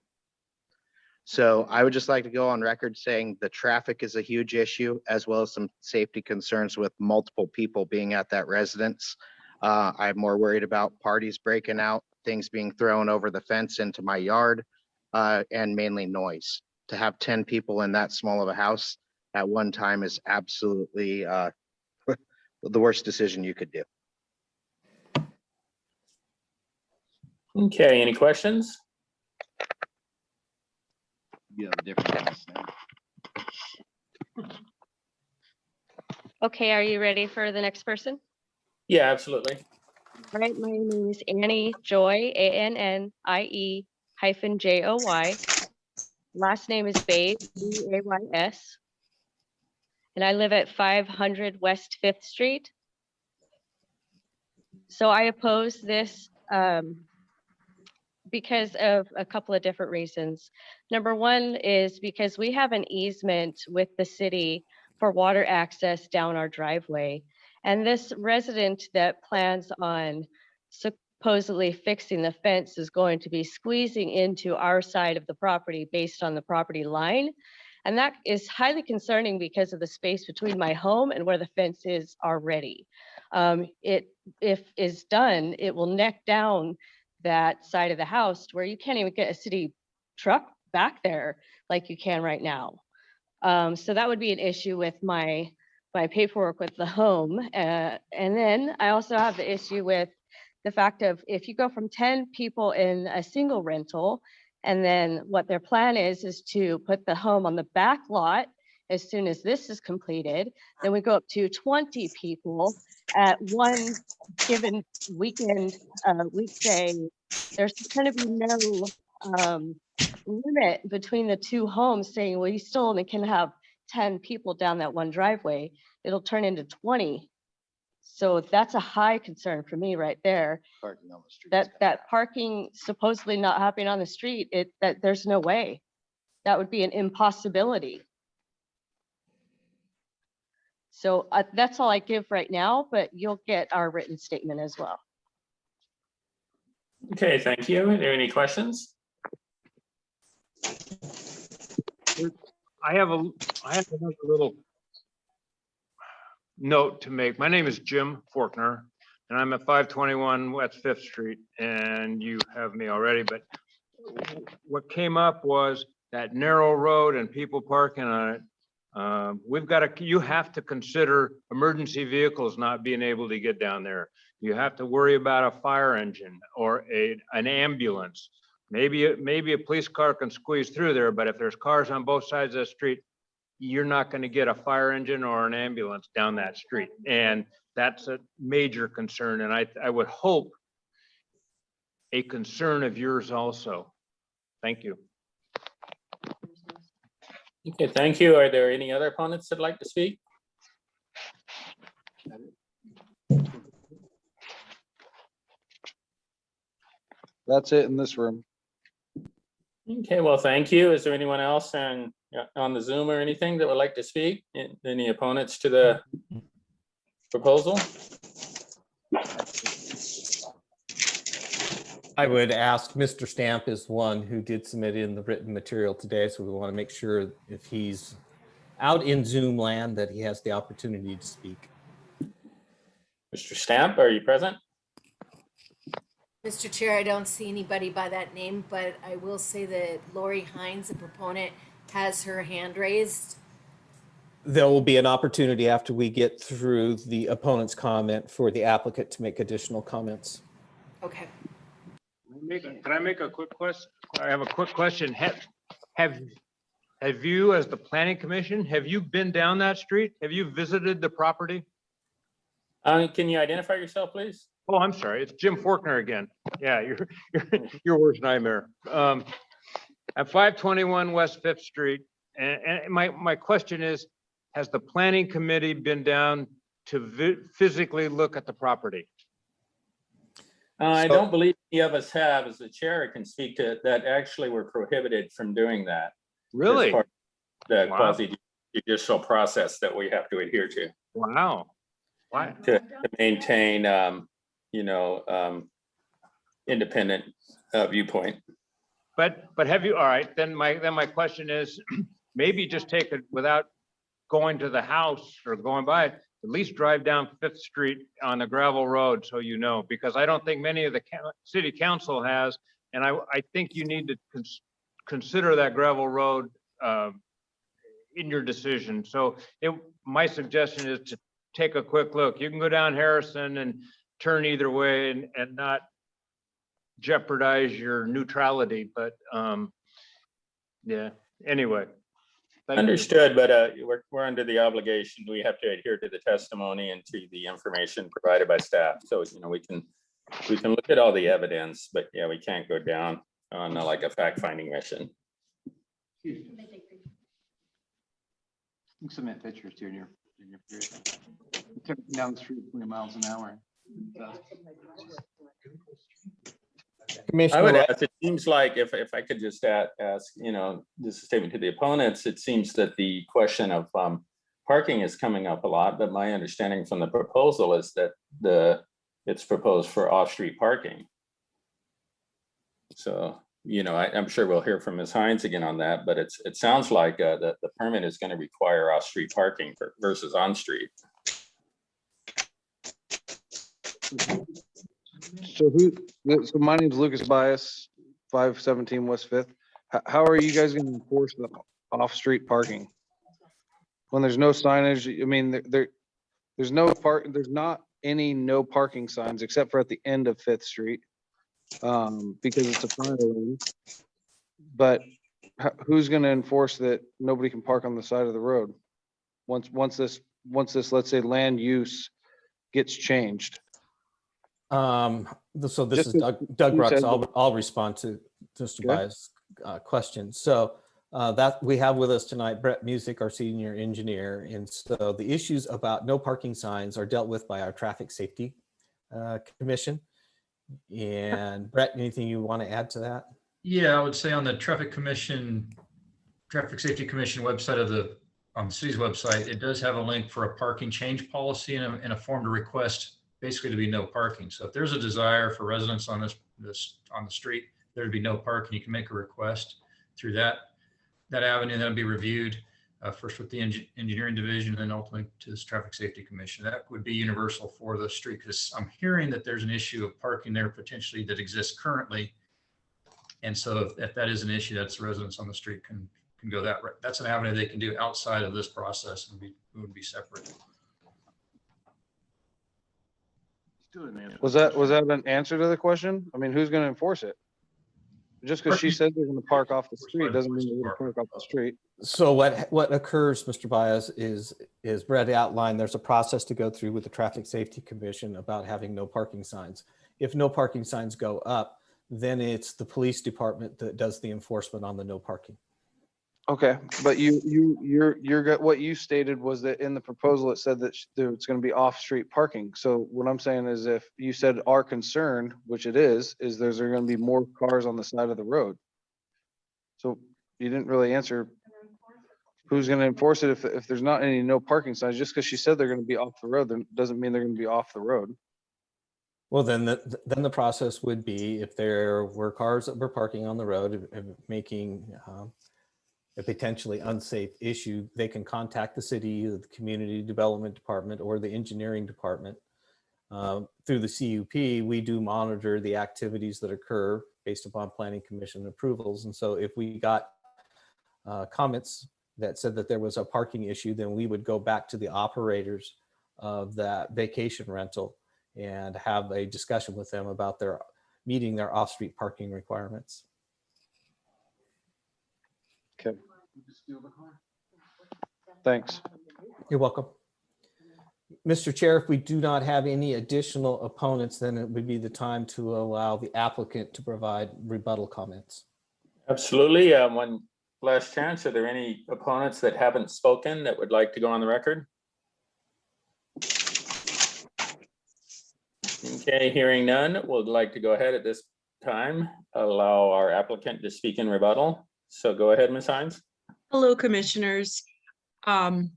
So I would just like to go on record saying the traffic is a huge issue, as well as some safety concerns with multiple people being at that residence. I'm more worried about parties breaking out, things being thrown over the fence into my yard, and mainly noise. To have 10 people in that small of a house at one time is absolutely the worst decision you could do. Okay, any questions? You have a different last name. Okay, are you ready for the next person? Yeah, absolutely. All right, my name is Annie Joy, ANNIE-JOY. Last name is Bays, B-A-Y-S. And I live at 500 West 5th Street. So I oppose this because of a couple of different reasons. Number one is because we have an easement with the city for water access down our driveway. And this resident that plans on supposedly fixing the fence is going to be squeezing into our side of the property based on the property line. And that is highly concerning because of the space between my home and where the fence is already. If is done, it will neck down that side of the house where you can't even get a city truck back there like you can right now. So that would be an issue with my paperwork with the home. And then I also have the issue with the fact of if you go from 10 people in a single rental, and then what their plan is to put the home on the back lot as soon as this is completed, then we go up to 20 people at one given weekend, weekday. There's going to be no limit between the two homes saying, well, you still only can have 10 people down that one driveway. It'll turn into 20. So that's a high concern for me right there. Parking on the street. That parking supposedly not happening on the street, that there's no way. That would be an impossibility. So that's all I give right now, but you'll get our written statement as well. Okay, thank you. Are there any questions? I have another little note to make. My name is Jim Forkner, and I'm at 521 West 5th Street, and you have me already, but what came up was that narrow road and people parking on it. You have to consider emergency vehicles not being able to get down there. You have to worry about a fire engine or an ambulance. Maybe a police car can squeeze through there, but if there's cars on both sides of the street, you're not going to get a fire engine or an ambulance down that street. And that's a major concern. And I would hope a concern of yours also. Thank you. Okay, thank you. Are there any other opponents that'd like to speak? That's it in this room. Okay, well, thank you. Is there anyone else on the Zoom or anything that would like to speak? Any opponents to the proposal? I would ask, Mr. Stamp is one who did submit in the written material today, so we want to make sure if he's out in Zoom land that he has the opportunity to speak. Mr. Stamp, are you present? Mr. Chair, I don't see anybody by that name, but I will say that Lori Hines, the proponent, has her hand raised. There will be an opportunity after we get through the opponent's comment for the applicant to make additional comments. Okay. Can I make a quick question? I have a quick question. Have you, as the planning commission, have you been down that street? Have you visited the property? Can you identify yourself, please? Oh, I'm sorry. It's Jim Forkner again. Yeah, your worst nightmare. At 521 West Fifth Street, and my question is, has the planning committee been down to physically look at the property? I don't believe any of us have. As the chair, I can speak to that. Actually, we're prohibited from doing that. Really? As part of the Wow. quasi judicial process that we have to adhere to. Wow. Why? To maintain, independent viewpoint. But have you, all right, then my question is, maybe just take it without going to the house or going by, at least drive down Fifth Street on a gravel road so you know, because I don't think many of the city council has, and I think you need to consider that gravel road in your decision. So my suggestion is to take a quick look. You can go down Harrison and turn either way and not jeopardize your neutrality, but yeah, anyway. Understood, but we're under the obligation. We have to adhere to the testimony and to the information provided by staff. So, we can look at all the evidence, but yeah, we can't go down on like a fact-finding mission. You can submit pictures to in your period. You took it down the street 20 miles an hour. I would ask, it seems like if I could just ask, just a statement to the opponents, it seems that the question of parking is coming up a lot, but my understanding from the proposal is that it's proposed for off-street parking. So, I'm sure we'll hear from Ms. Hines again on that, but it sounds like the permit is going to require off-street parking versus on-street. So my name's Lucas Bias, 517 West Fifth. How are you guys gonna enforce the off-street parking? When there's no signage, I mean, there's not any no parking signs except for at the end of Fifth Street. Because it's a private lane. But who's gonna enforce that nobody can park on the side of the road? Once this, let's say, land use gets changed. So this Just is Doug Brooks. said- I'll respond to Mr. Bias' question. So that we have with us tonight, Brett Music, our senior engineer. And so the issues about no parking signs are dealt with by our Traffic Safety Commission. And Brett, anything you want to add to that? Yeah, I would say on the Traffic Safety Commission website on the city's website, it does have a link for a parking change policy and a form to request basically to be no parking. So if there's a desire for residents on on the street, there to be no parking, you can make a request through that avenue. That'll be reviewed first with the engineering division, and then ultimately to this Traffic Safety Commission. That would be universal for the street, because I'm hearing that there's an issue of parking there potentially that exists currently. And so if that is an issue, that's residents on the street can go that way. That's an avenue they can do outside of this process and would be separate. Was that an answer to the question? I mean, who's gonna enforce it? Just because she said they're gonna park off the street doesn't mean they're gonna park off the street. So what occurs, Mr. Bias, is Brett outlined, there's a process to go through with the Traffic Safety Commission about having no parking signs. If no parking signs go up, then it's the police department that does the enforcement on the no parking. Okay, but what you stated was that in the proposal, it said that it's gonna be off-street parking. So what I'm saying is if you said our concern, which it is there's gonna be more cars on the side of the road. So you didn't really answer who's gonna enforce it if there's not any no parking signs. Just because she said they're gonna be off the road, then doesn't mean they're gonna be off the road. Well, then the process would be if there were cars that were parking on the road, making a potentially unsafe issue, they can contact the city, the community development department, or the engineering department. Through the CUP, we do monitor the activities that occur based upon planning commission approvals. And so if we got comments that said that there was a parking issue, then we would go back to the operators of that vacation rental and have a discussion with them about their meeting their off-street parking requirements. Okay. Thanks. You're welcome. Mr. Chair, if we do not have any additional opponents, then it would be the time to allow the applicant to provide rebuttal comments. Absolutely. One last chance. Are there any opponents that haven't spoken that would like to go on the record? Okay, hearing none, would like to go ahead at this time, allow our applicant to speak in rebuttal. So go ahead, Ms. Hines. Hello, commissioners. My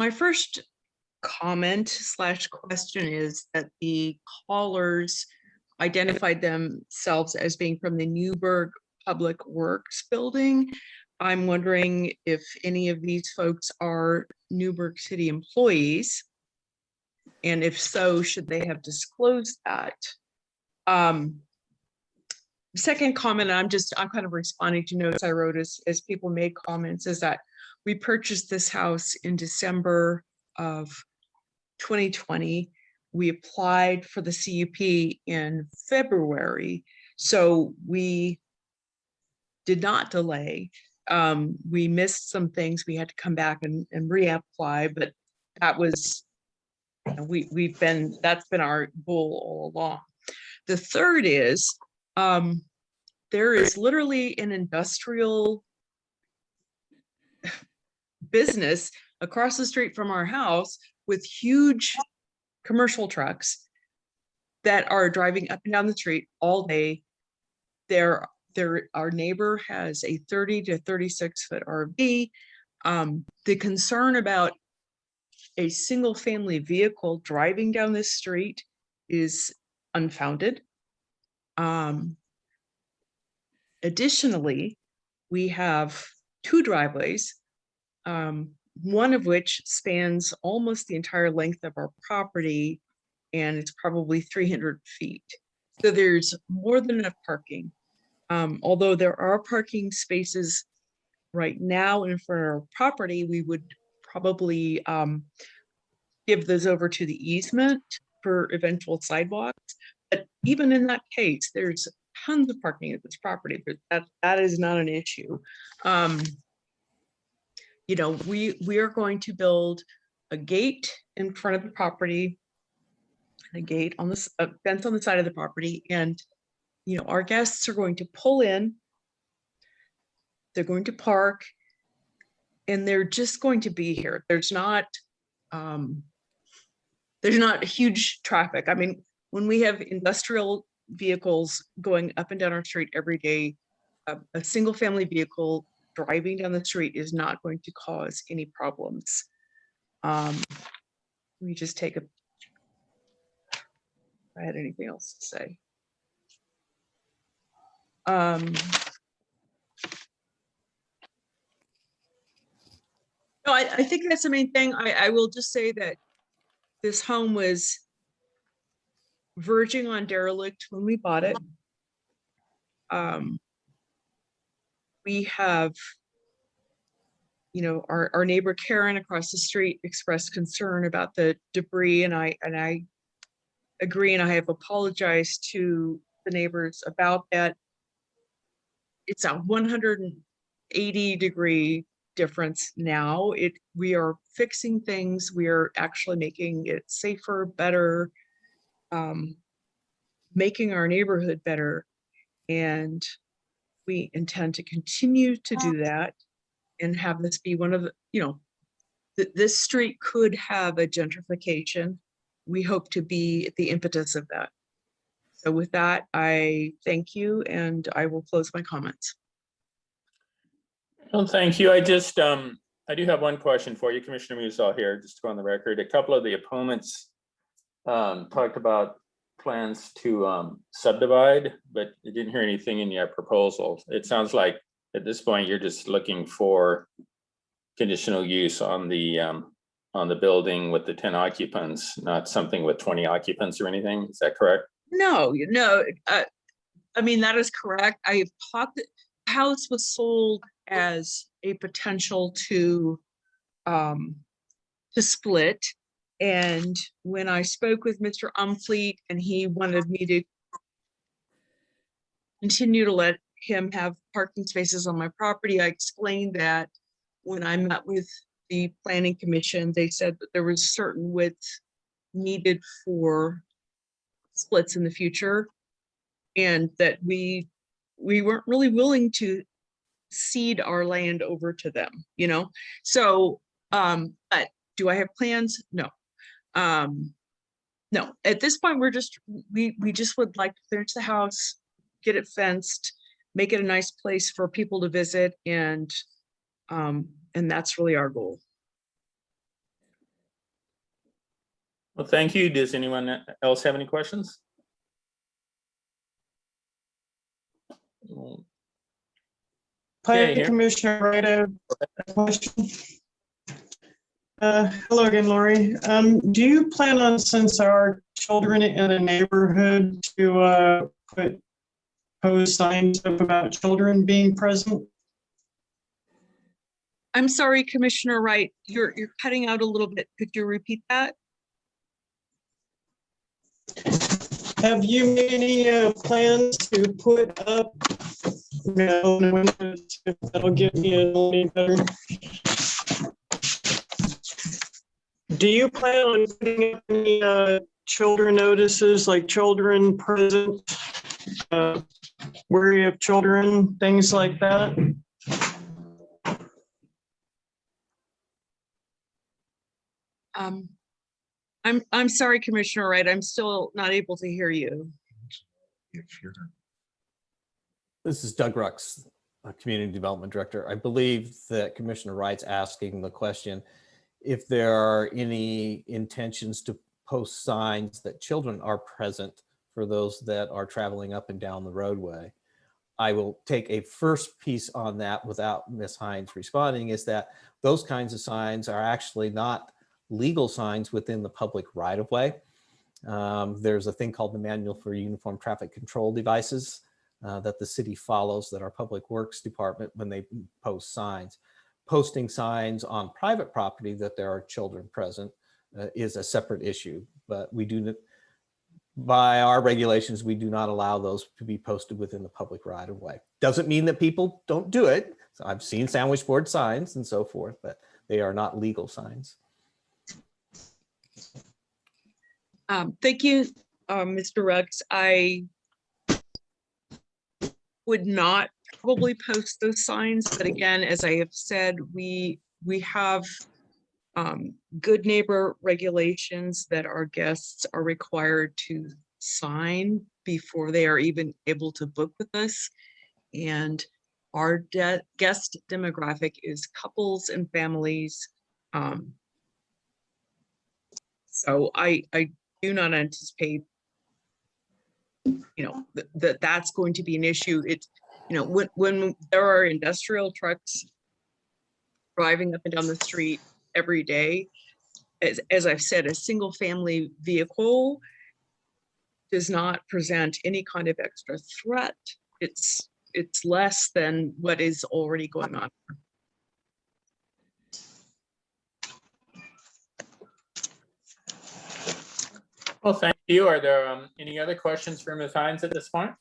first comment / question is that the callers identified themselves as being from the Newberg Public Works Building. I'm wondering if any of these folks are Newberg City employees, and if so, should they have disclosed that? Second comment, I'm kind of responding to notes I wrote as people made comments, is that we purchased this house in December of 2020. We applied for the CUP in February, so we did not delay. We missed some things. We had to come back and reapply, but that was, that's been our goal all along. The third is, there is literally an industrial business across the street from our house with huge commercial trucks that are driving up and down the street all day. Our neighbor has a 30 to 36 foot RV. The concern about a single family vehicle driving down this street is unfounded. Additionally, we have two driveways, one of which spans almost the entire length of our property, and it's probably 300 feet. So there's more than enough parking. Although there are parking spaces right now in front of our property, we would probably give those over to the easement for eventual sidewalks. But even in that case, there's tons of parking at this property, but that is not an issue. We are going to build a gate in front of the property, a gate on this fence on the side of the property, and our guests are going to pull in, they're going to park, and they're just going to be here. There's not huge traffic. I mean, when we have industrial vehicles going up and down our street every day, a single family vehicle driving down the street is not going to cause any problems. Let me just take if I had anything else to say. No, I think that's the main thing. I will just say that this home was verging on derelict when we bought it. We have, our neighbor Karen across the street expressed concern about the debris, and I agree, and I have apologized to the neighbors about that. It's a 180-degree difference now. We are fixing things. We are actually making it safer, better, making our neighborhood better. And we intend to continue to do that and have this be one of the, this street could have a gentrification. We hope to be the impetus of that. So with that, I thank you and I will close my comments. Well, thank you. I just, I do have one question for you, Commissioner Musall here, just to go on the record. A couple of the opponents talked about plans to subdivide, but you didn't hear anything in your proposal. It sounds like at this point, you're just looking for conditional use on the building with the 10 occupants, not something with 20 occupants or anything. Is that correct? No, I mean, that is correct. I have talked, the house was sold as a potential to split. And when I spoke with Mr. Umfleet and he wanted me to continue to let him have parking spaces on my property, I explained that when I met with the planning commission, they said that there was certain width needed for splits in the future, and that we weren't really willing to cede our land over to them, So, but do I have plans? No. No, at this point, we just would like to finish the house, get it fenced, make it a nice place for people to visit, and that's really our goal. Well, thank you. Does anyone else have any questions? Planning here. Commissioner Wright, I have a question. Hello again, Lori. Do you plan on, since there are children in a neighborhood, to put post signs up about children being present? I'm sorry, Commissioner Wright, you're cutting out a little bit. Could you repeat that? Have you made any plans to put up? No, that'll give me a little better. Do you plan on putting up any children notices, like children present, wary of children, things like that? I'm sorry, Commissioner Wright, I'm still not able to hear you. This is Doug Rux, Community Development Director. I believe that Commissioner Wright's asking the question if there are any intentions to post signs that children are present for those that are traveling up and down the roadway. I will take a first piece on that without Ms. Hines responding, is that those kinds of signs are actually not legal signs within the public right-of-way. There's a thing called the Manual for Uniform Traffic Control Devices that the city follows, that our Public Works Department, when they post signs. Posting signs on private property that there are children present is a separate issue, but we do, by our regulations, we do not allow those to be posted within the public right-of-way. Doesn't mean that people don't do it. So I've seen sandwich board signs and so forth, but they are not legal signs. Thank you, Mr. Rux. I would not probably post those signs, but again, as I have said, we have good neighbor regulations that our guests are required to sign before they are even able to book with us. And our guest demographic is couples and families. So I do not anticipate, that's going to be an issue. It's, when there are industrial trucks driving up and down the street every day, as I've said, a single family vehicle does not present any kind of extra threat. It's less than what is already going on. Well, thank you. Are there any other questions for Ms. Hines at this point?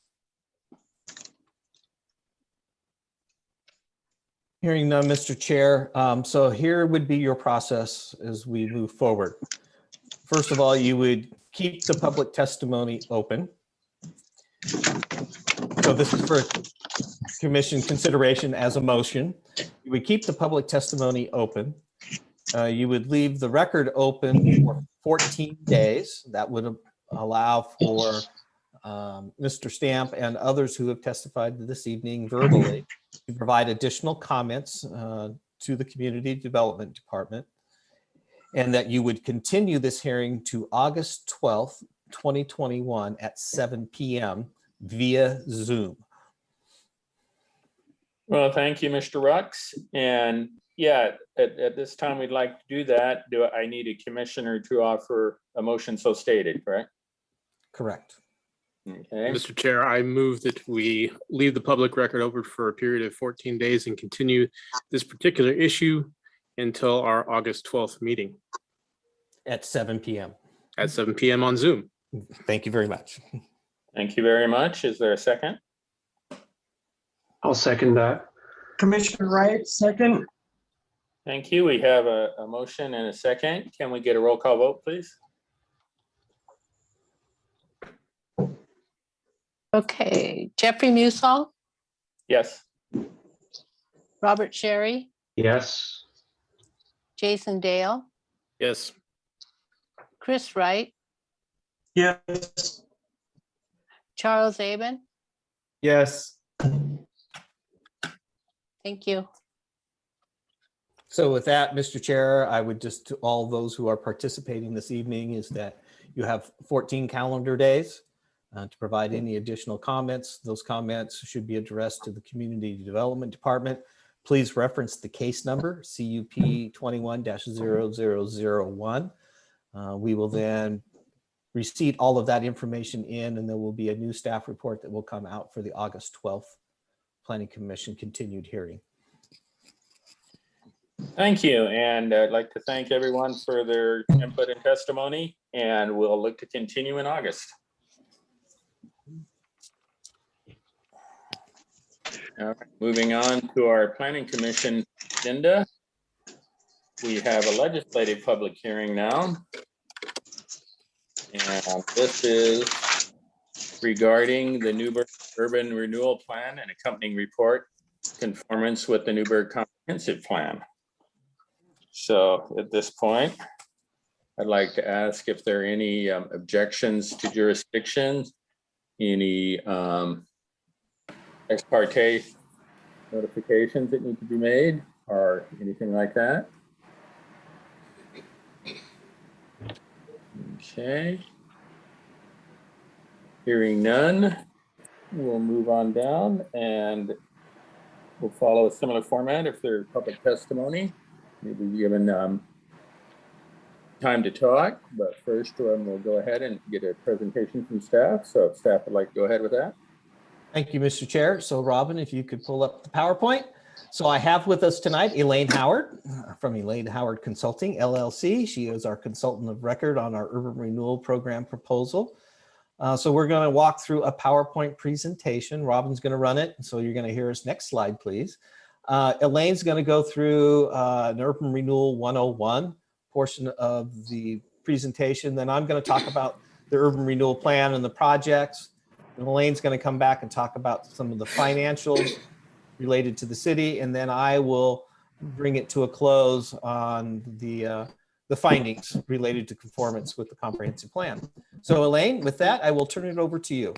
Hearing none, Mr. Chair. So here would be your process as we move forward. First of all, you would keep the public testimony open. So this is for commission consideration as a motion. You would keep the public testimony open. You would leave the record open for 14 days. That would allow for Mr. Stamp and others who have testified this evening verbally to provide additional comments to the Community Development Department, and that you would continue this hearing to August 12th, 2021 at 7 p.m. via Zoom. Well, thank you, Mr. Rux. And yeah, at this time, we'd like to do that. Do I need a commissioner to offer a motion so stated, correct? Correct. Okay. Mr. Chair, I move that we leave the public record open for a period of 14 days and continue this particular issue until our August 12th meeting. At 7 p.m. At 7 p.m. on Zoom. Thank you very much. Thank you very much. Is there a second? I'll second that. Commissioner Wright, second. Thank you. We have a motion and a second. Can we get a roll call vote, please? Okay, Jeffrey Musall, Yes. Robert Sherry, Yes. Jason Dale, Yes. Chris Wright, Yes. Charles Aben. Yes. Thank you. So with that, Mr. Chair, I would just, to all those who are participating this evening, is that you have 14 calendar days to provide any additional comments. Those comments should be addressed to the Community Development Department. Please reference the case number, CUP 21-0001. We will then receipt all of that information in, and there will be a new staff report that will come out for the August 12th Planning Commission continued hearing. Thank you. And I'd like to thank everyone for their input and testimony, and we'll look to continue in August. All right, moving on to our Planning Commission agenda. We have a legislative public hearing now. And this is regarding the Newberg Urban Renewal Plan and accompanying report, conformance with the Newberg Comprehensive Plan. So at this point, I'd like to ask if there are any objections to jurisdictions, any ex parte notifications that need to be made, or anything like that. Okay. Hearing none, we'll move on down and we'll follow a similar format. If there's public testimony, maybe given time to talk, but first we'll go ahead and get a presentation from staff. So if staff would like to go ahead with that. Thank you, Mr. Chair. So Robin, if you could pull up the PowerPoint. So I have with us tonight Elaine Howard from Elaine Howard Consulting, LLC. She is our consultant of record on our urban renewal program proposal. So we're going to walk through a PowerPoint presentation. Robin's going to run it. So you're going to hear us. Next slide, please. Elaine's going to go through an Urban Renewal 101 portion of the presentation. Then I'm going to talk about the Urban Renewal Plan and the projects. And Elaine's going to come back and talk about some of the financials related to the city. And then I will bring it to a close on the findings related to conformance with the comprehensive plan. So Elaine, with that, I will turn it over to you.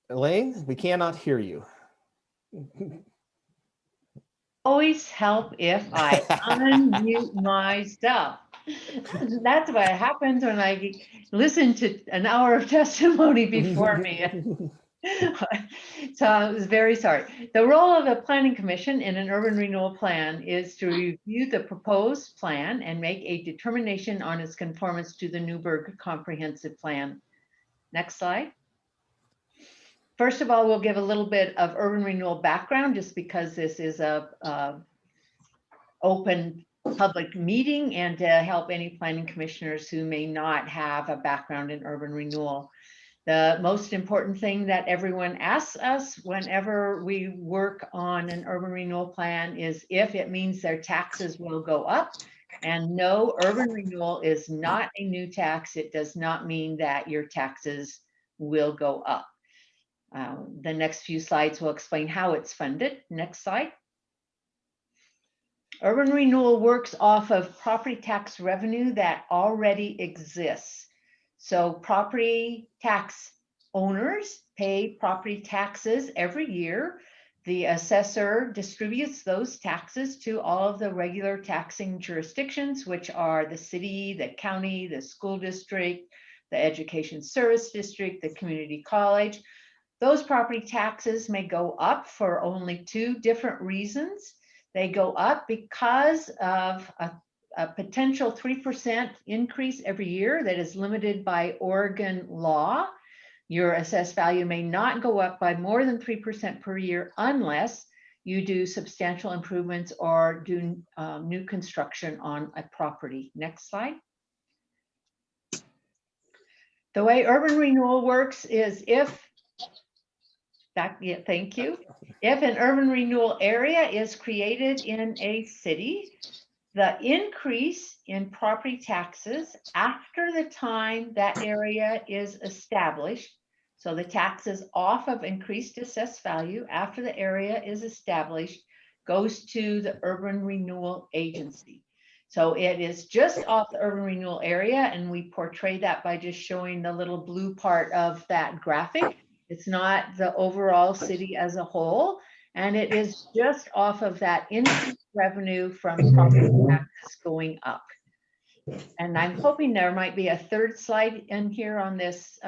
Elaine, we cannot hear you. Always help if I unmute myself. That's what happens when I listen to an hour of testimony before me. So I was very sorry. The role of the Planning Commission in an urban renewal plan is to review the proposed plan and make a determination on its conformance to the Newberg Comprehensive Plan. Next slide. First of all, we'll give a little bit of urban renewal background, just because this is a open public meeting and to help any planning commissioners who may not have a background in urban renewal. The most important thing that everyone asks us whenever we work on an urban renewal plan is if it means their taxes will go up. And no, urban renewal is not a new tax. It does not mean that your taxes will go up. The next few slides will explain how it's funded. Next slide. Urban renewal works off of property tax revenue that already exists. So property tax owners pay property taxes every year. The assessor distributes those taxes to all of the regular taxing jurisdictions, which are the city, the county, the school district, the education service district, the community college. Those property taxes may go up for only two different reasons. They go up because of a potential 3% increase every year that is limited by Oregon law. Your assessed value may not go up by more than 3% per year unless you do substantial improvements or do new construction on a property. Next slide. The way urban renewal works is thank you. If an urban renewal area is created in a city, the increase in property taxes after the time that area is established, so the taxes off of increased assessed value after the area is established, goes to the urban renewal agency. So it is just off the urban renewal area, and we portray that by just showing the little blue part of that graphic. It's not the overall city as a whole, and it is just off of that increased revenue from property taxes going up. And I'm hoping there might be a third slide in here on this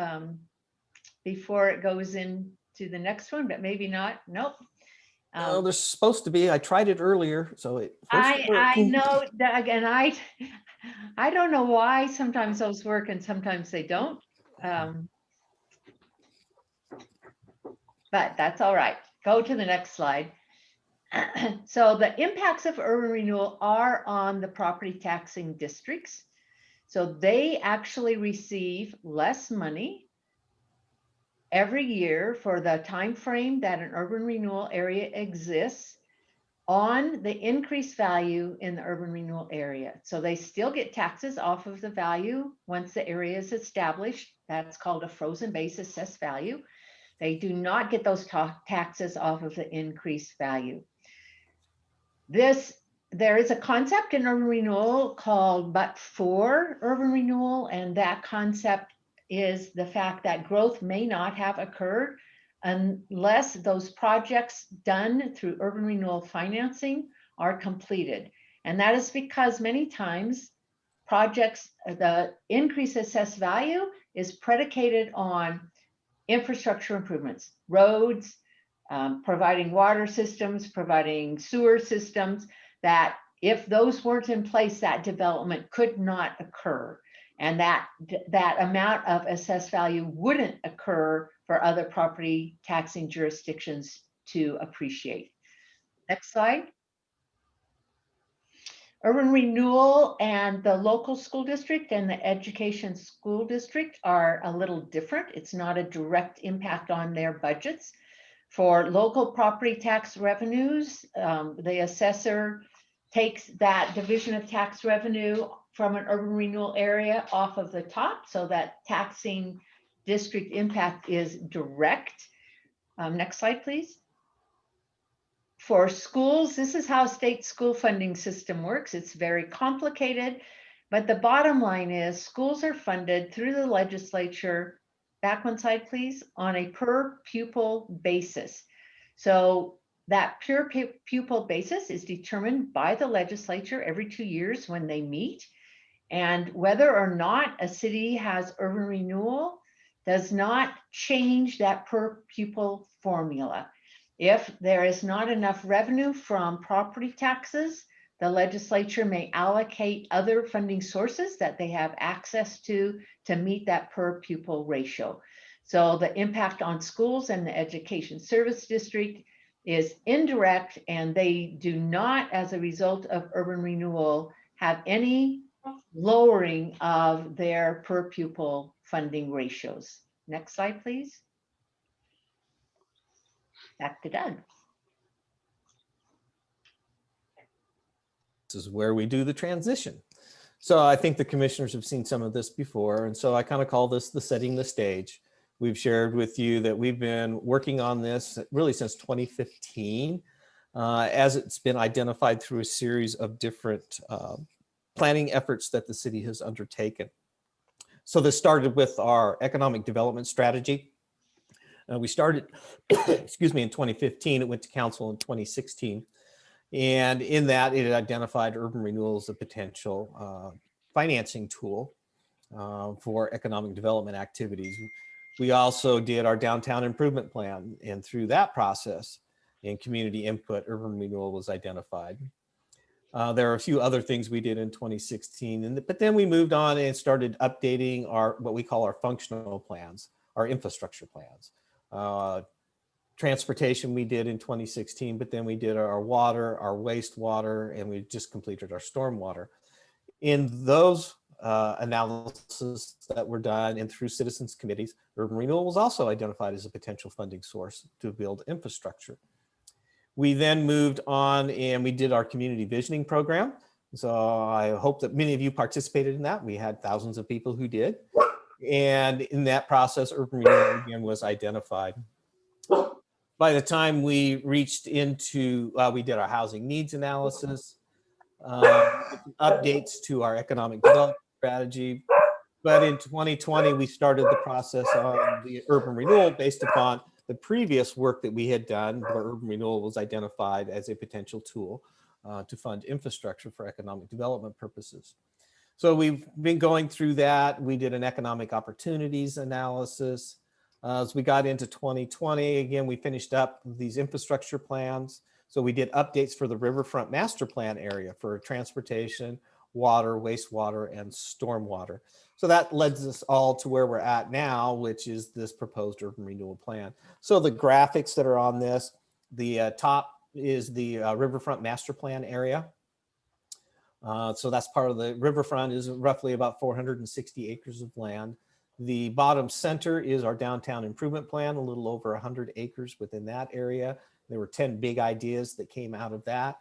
before it goes into the next one, but maybe not. Nope. Oh, there's supposed to be. I tried it earlier, so it. I know that again. I don't know why sometimes those work and sometimes they don't. But that's all right. Go to the next slide. So the impacts of urban renewal are on the property taxing districts. So they actually receive less money every year for the time frame that an urban renewal area exists on the increased value in the urban renewal area. So they still get taxes off of the value once the area is established. That's called a frozen base assessed value. They do not get those taxes off of the increased value. There is a concept in urban renewal called but for urban renewal, and that concept is the fact that growth may not have occurred unless those projects done through urban renewal financing are completed. And that is because many times projects, the increased assessed value is predicated on infrastructure improvements, roads, providing water systems, providing sewer systems, that if those weren't in place, that development could not occur. And that amount of assessed value wouldn't occur for other property taxing jurisdictions to appreciate. Next slide. Urban renewal and the local school district and the education school district are a little different. It's not a direct impact on their budgets. For local property tax revenues, the assessor takes that division of tax revenue from an urban renewal area off of the top, so that taxing district impact is direct. Next slide, please. For schools, this is how state school funding system works. It's very complicated, but the bottom line is schools are funded through the legislature, back one slide please, on a per pupil basis. So that per pupil basis is determined by the legislature every 2 years when they meet. And whether or not a city has urban renewal does not change that per pupil formula. If there is not enough revenue from property taxes, the legislature may allocate other funding sources that they have access to meet that per pupil ratio. So the impact on schools and the education service district is indirect, and they do not, as a result of urban renewal, have any lowering of their per pupil funding ratios. Next slide, please. Back to Doug. This is where we do the transition. So I think the commissioners have seen some of this before. And so I kind of call this the setting the stage. We've shared with you that we've been working on this really since 2015, as it's been identified through a series of different planning efforts that the city has undertaken. So this started with our economic development strategy. We started, excuse me, in 2015. It went to council in 2016. And in that, it identified urban renewal as a potential financing tool for economic development activities. We also did our downtown improvement plan, and through that process and community input, urban renewal was identified. There are a few other things we did in 2016, but then we moved on and started updating our what we call our functional plans, our infrastructure plans. Transportation we did in 2016, but then we did our water, our wastewater, and we just completed our stormwater. In those analysis that were done and through citizens committees, urban renewal was also identified as a potential funding source to build infrastructure. We then moved on and we did our community visioning program. So I hope that many of you participated in that. We had thousands of people who did. And in that process, urban renewal again was identified. By the time we reached into, we did our housing needs analysis, updates to our economic development strategy. But in 2020, we started the process on the urban renewal based upon the previous work that we had done, where urban renewal was identified as a potential tool to fund infrastructure for economic development purposes. So we've been going through that. We did an economic opportunities analysis. As we got into 2020, again, we finished up these infrastructure plans. So we did updates for the riverfront master plan area for transportation, water, wastewater, and stormwater. So that leads us all to where we're at now, which is this proposed urban renewal plan. So the graphics that are on this, the top is the riverfront master plan area. So that's part of the riverfront, is roughly about 460 acres of land. The bottom center is our downtown improvement plan, a little over 100 acres within that area. There were 10 big ideas that came out of that.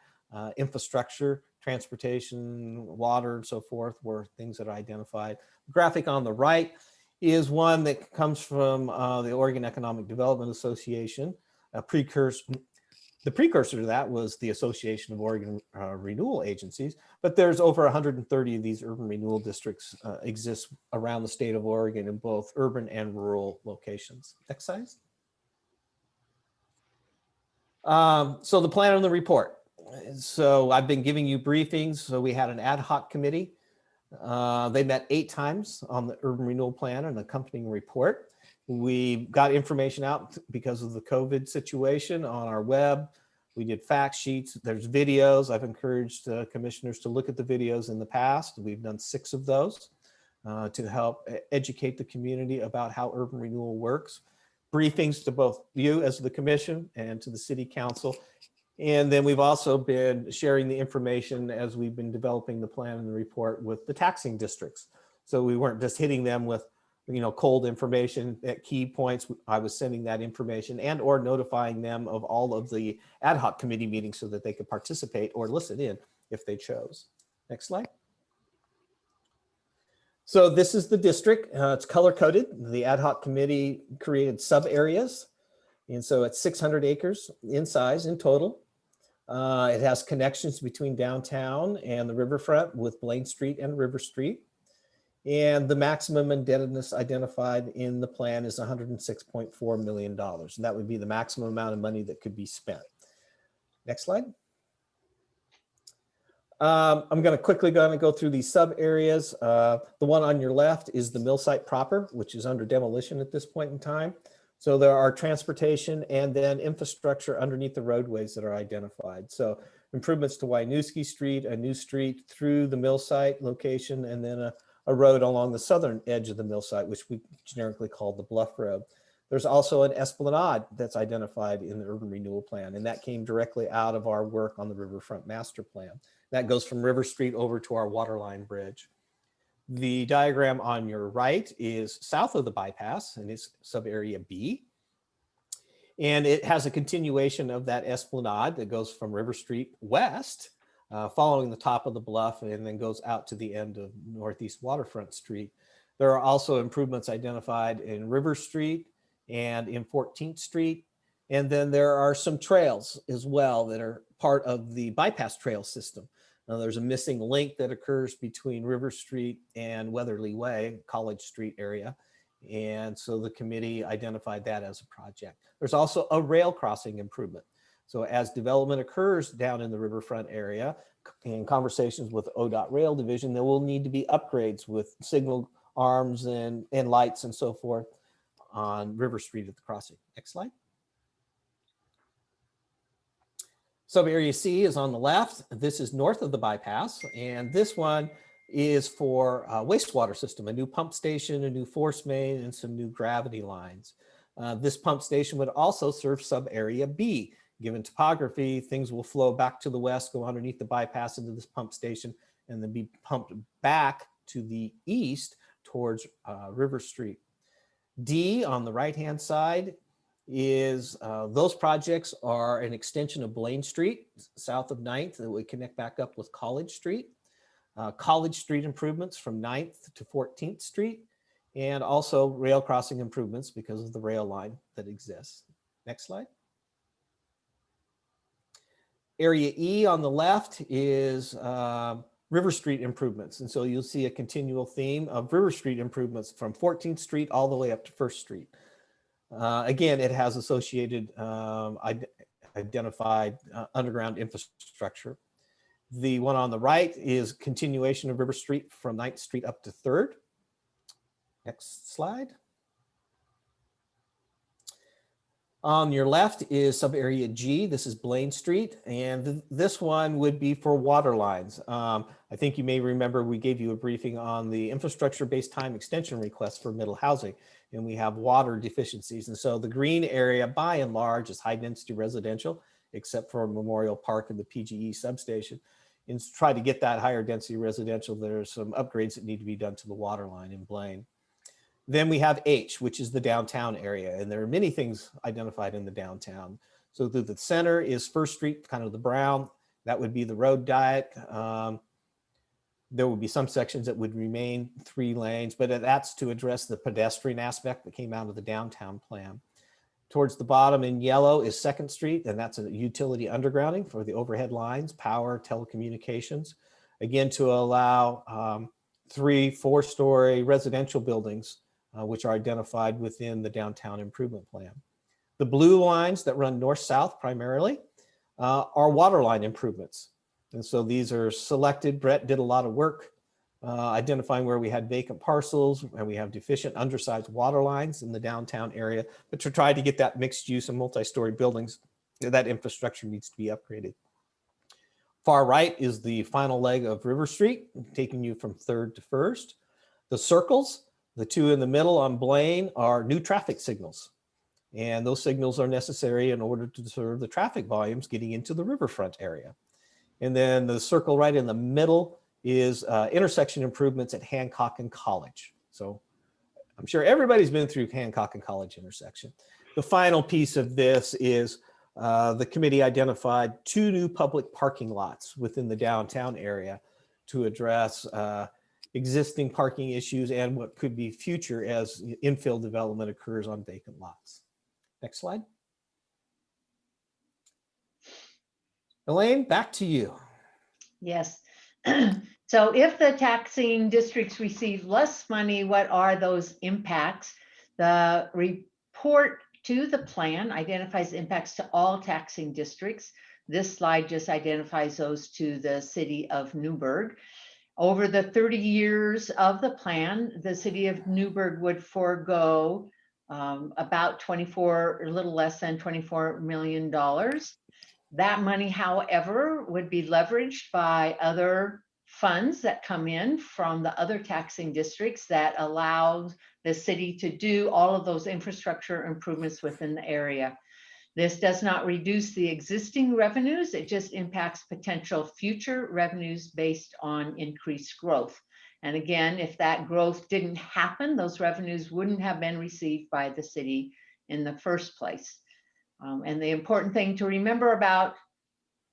Infrastructure, transportation, water, and so forth were things that are identified. The graphic on the right is one that comes from the Oregon Economic Development Association. The precursor to that was the Association of Oregon Renewal Agencies, but there's over 130 of these urban renewal districts exist around the state of Oregon in both urban and rural locations. Next slide. So the plan and the report. So I've been giving you briefings. So we had an ad hoc committee. They met 8 times on the urban renewal plan and accompanying report. We got information out because of the COVID situation on our web. We did fact sheets. There's videos. I've encouraged commissioners to look at the videos in the past. We've done 6 of those to help educate the community about how urban renewal works. Briefings to both you as the commission and to the city council. And then we've also been sharing the information as we've been developing the plan and the report with the taxing districts. So we weren't just hitting them with, you know, cold information at key points. I was sending that information and or notifying them of all of the ad hoc committee meetings so that they could participate or listen in if they chose. Next slide. So this is the district. It's color coded. The ad hoc committee created sub areas. And so it's 600 acres in size in total. It has connections between downtown and the riverfront with Blaine Street and River Street. And the maximum indebtedness identified in the plan is $106.4 million. And that would be the maximum amount of money that could be spent. Next slide. I'm going to quickly go through these sub areas. The one on your left is the mill site proper, which is under demolition at this point in time. So there are transportation and then infrastructure underneath the roadways that are identified. So improvements to Winooski Street, a new street through the mill site location, and then a road along the southern edge of the mill site, which we generically call the Bluff Road. There's also an esplanade that's identified in the urban renewal plan, and that came directly out of our work on the Riverfront Master Plan. That goes from River Street over to our Waterline Bridge. The diagram on your right is south of the bypass, and it's sub-area B. And it has a continuation of that esplanade that goes from River Street west, following the top of the bluff, and then goes out to the end of Northeast Waterfront Street. There are also improvements identified in River Street and in 14th Street. And then there are some trails as well that are part of the bypass trail system. Now, there's a missing link that occurs between River Street and Weatherly Way, College Street area. And so the committee identified that as a project. There's also a rail crossing improvement. So as development occurs down in the riverfront area, in conversations with ODOT Rail Division, there will need to be upgrades with signal arms and lights and so forth on River Street at the crossing. Next slide. Sub-area C is on the left. This is north of the bypass, and this one is for a wastewater system, a new pump station, a new force main, and some new gravity lines. This pump station would also serve sub-area B. Given topography, things will flow back to the west, go underneath the bypass into this pump station, and then be pumped back to the east towards River Street. D on the right-hand side is those projects are an extension of Blaine Street, south of 9th, that would connect back up with College Street. College Street improvements from 9th to 14th Street, and also rail crossing improvements because of the rail line that exists. Next slide. Area E on the left is River Street improvements. And so you'll see a continual theme of River Street improvements from 14th Street all the way up to 1st Street. Again, it has associated identified underground infrastructure. The one on the right is continuation of River Street from 9th Street up to 3rd. Next slide. On your left is sub-area G. This is Blaine Street, and this one would be for water lines. I think you may remember we gave you a briefing on the infrastructure-based time extension request for middle housing, and we have water deficiencies. And so the green area, by and large, is high-density residential, except for Memorial Park and the PGE substation. And to try to get that higher density residential, there's some upgrades that need to be done to the water line in Blaine. Then we have H, which is the downtown area. And there are many things identified in the downtown. So through the center is 1st Street, kind of the brown. That would be the road diet. There would be some sections that would remain 3 lanes, but that's to address the pedestrian aspect that came out of the downtown plan. Towards the bottom in yellow is 2nd Street, and that's a utility undergrounding for the overhead lines, power, telecommunications. Again, to allow 3 4-story residential buildings, which are identified within the downtown improvement plan. The blue lines that run north-south primarily are water line improvements. And so these are selected. Brett did a lot of work identifying where we had vacant parcels and we have deficient undersized water lines in the downtown area, but to try to get that mixed use and multi-story buildings, that infrastructure needs to be upgraded. Far right is the final leg of River Street, taking you from 3rd to 1st. The circles, the 2 in the middle on Blaine, are new traffic signals. And those signals are necessary in order to serve the traffic volumes getting into the riverfront area. And then the circle right in the middle is intersection improvements at Hancock and College. So I'm sure everybody's been through Hancock and College intersection. The final piece of this is the committee identified 2 new public parking lots within the downtown area to address existing parking issues and what could be future as infill development occurs on vacant lots. Next slide. Elaine, back to you. Yes. So if the taxing districts receive less money, what are those impacts? The report to the plan identifies impacts to all taxing districts. This slide just identifies those to the city of Newberg. Over the 30 years of the plan, the city of Newberg would forego about a little less than $24 million. That money, however, would be leveraged by other funds that come in from the other taxing districts that allows the city to do all of those infrastructure improvements within the area. This does not reduce the existing revenues. It just impacts potential future revenues based on increased growth. And again, if that growth didn't happen, those revenues wouldn't have been received by the city in the first place. And the important thing to remember about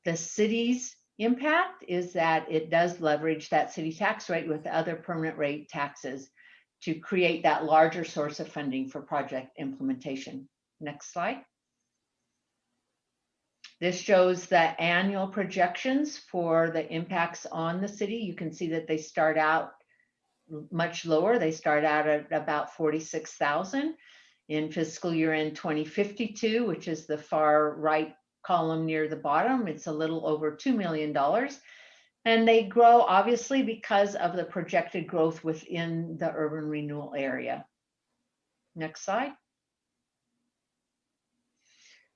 the city's impact is that it does leverage that city tax rate with other permanent rate taxes to create that larger source of funding for project implementation. Next slide. This shows the annual projections for the impacts on the city. You can see that they start out much lower. They start out at about 46,000 in fiscal year end 2052, which is the far right column near the bottom. It's a little over $2 million. And they grow obviously because of the projected growth within the urban renewal area. Next slide.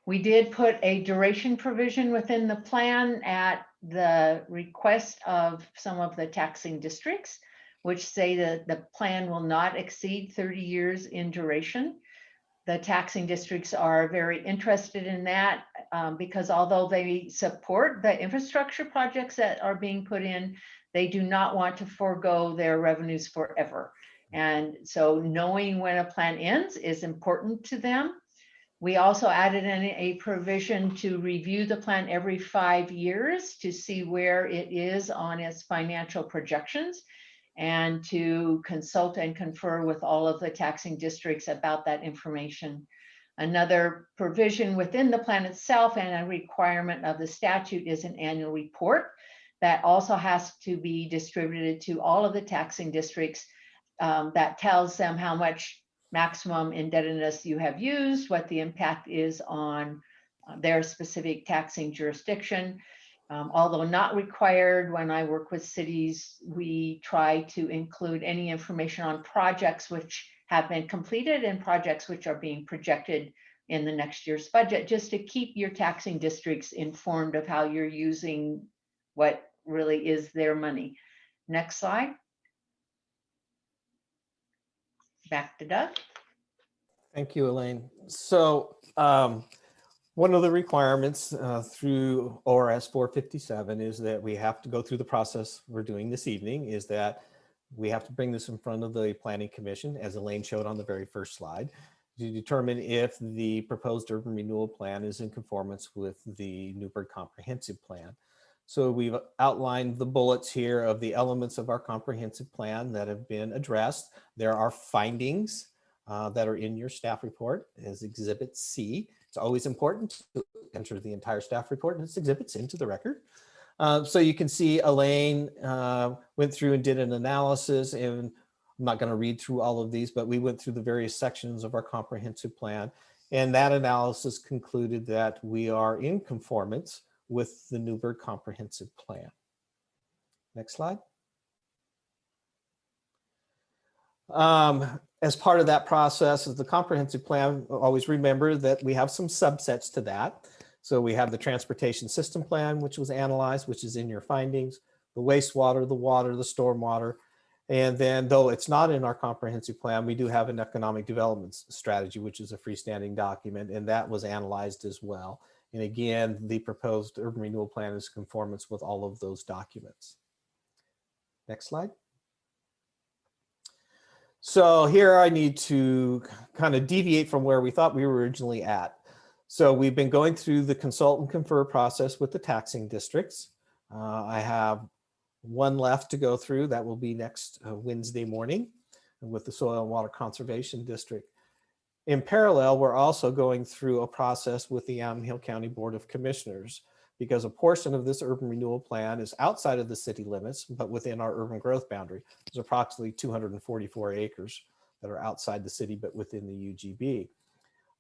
We did put a duration provision within the plan at the request of some of the taxing districts, which say that the plan will not exceed 30 years in duration. The taxing districts are very interested in that because although they support the infrastructure projects that are being put in, they do not want to forego their revenues forever. And so knowing when a plan ends is important to them. We also added in a provision to review the plan every 5 years to see where it is on its financial projections and to consult and confer with all of the taxing districts about that information. Another provision within the plan itself and a requirement of the statute is an annual report that also has to be distributed to all of the taxing districts that tells them how much maximum indebtedness you have used, what the impact is on their specific taxing jurisdiction. Although not required, when I work with cities, we try to include any information on projects which have been completed and projects which are being projected in the next year's budget, just to keep your taxing districts informed of how you're using what really is their money. Next slide. Back to Doug. Thank you, Elaine. So one of the requirements through ORS 457 is that we have to go through the process we're doing this evening, is that we have to bring this in front of the Planning Commission, as Elaine showed on the very first slide, to determine if the proposed urban renewal plan is in conformance with the Newberg Comprehensive Plan. So we've outlined the bullets here of the elements of our comprehensive plan that have been addressed. There are findings that are in your staff report as Exhibit C. It's always important to enter the entire staff report and its exhibits into the record. So you can see Elaine went through and did an analysis, and I'm not going to read through all of these, but we went through the various sections of our comprehensive plan. And that analysis concluded that we are in conformance with the Newberg Comprehensive Plan. Next slide. As part of that process of the comprehensive plan, always remember that we have some subsets to that. So we have the transportation system plan, which was analyzed, which is in your findings, the wastewater, the water, the stormwater. And then though it's not in our comprehensive plan, we do have an economic development strategy, which is a freestanding document, and that was analyzed as well. And again, the proposed urban renewal plan is in conformance with all of those documents. Next slide. So here I need to kind of deviate from where we thought we were originally at. So we've been going through the consult and confer process with the taxing districts. I have one left to go through. That will be next Wednesday morning with the Soil and Water Conservation District. In parallel, we're also going through a process with the Yamhill County Board of Commissioners, because a portion of this urban renewal plan is outside of the city limits, but within our urban growth boundary. There's approximately 244 acres that are outside the city, but within the UGB.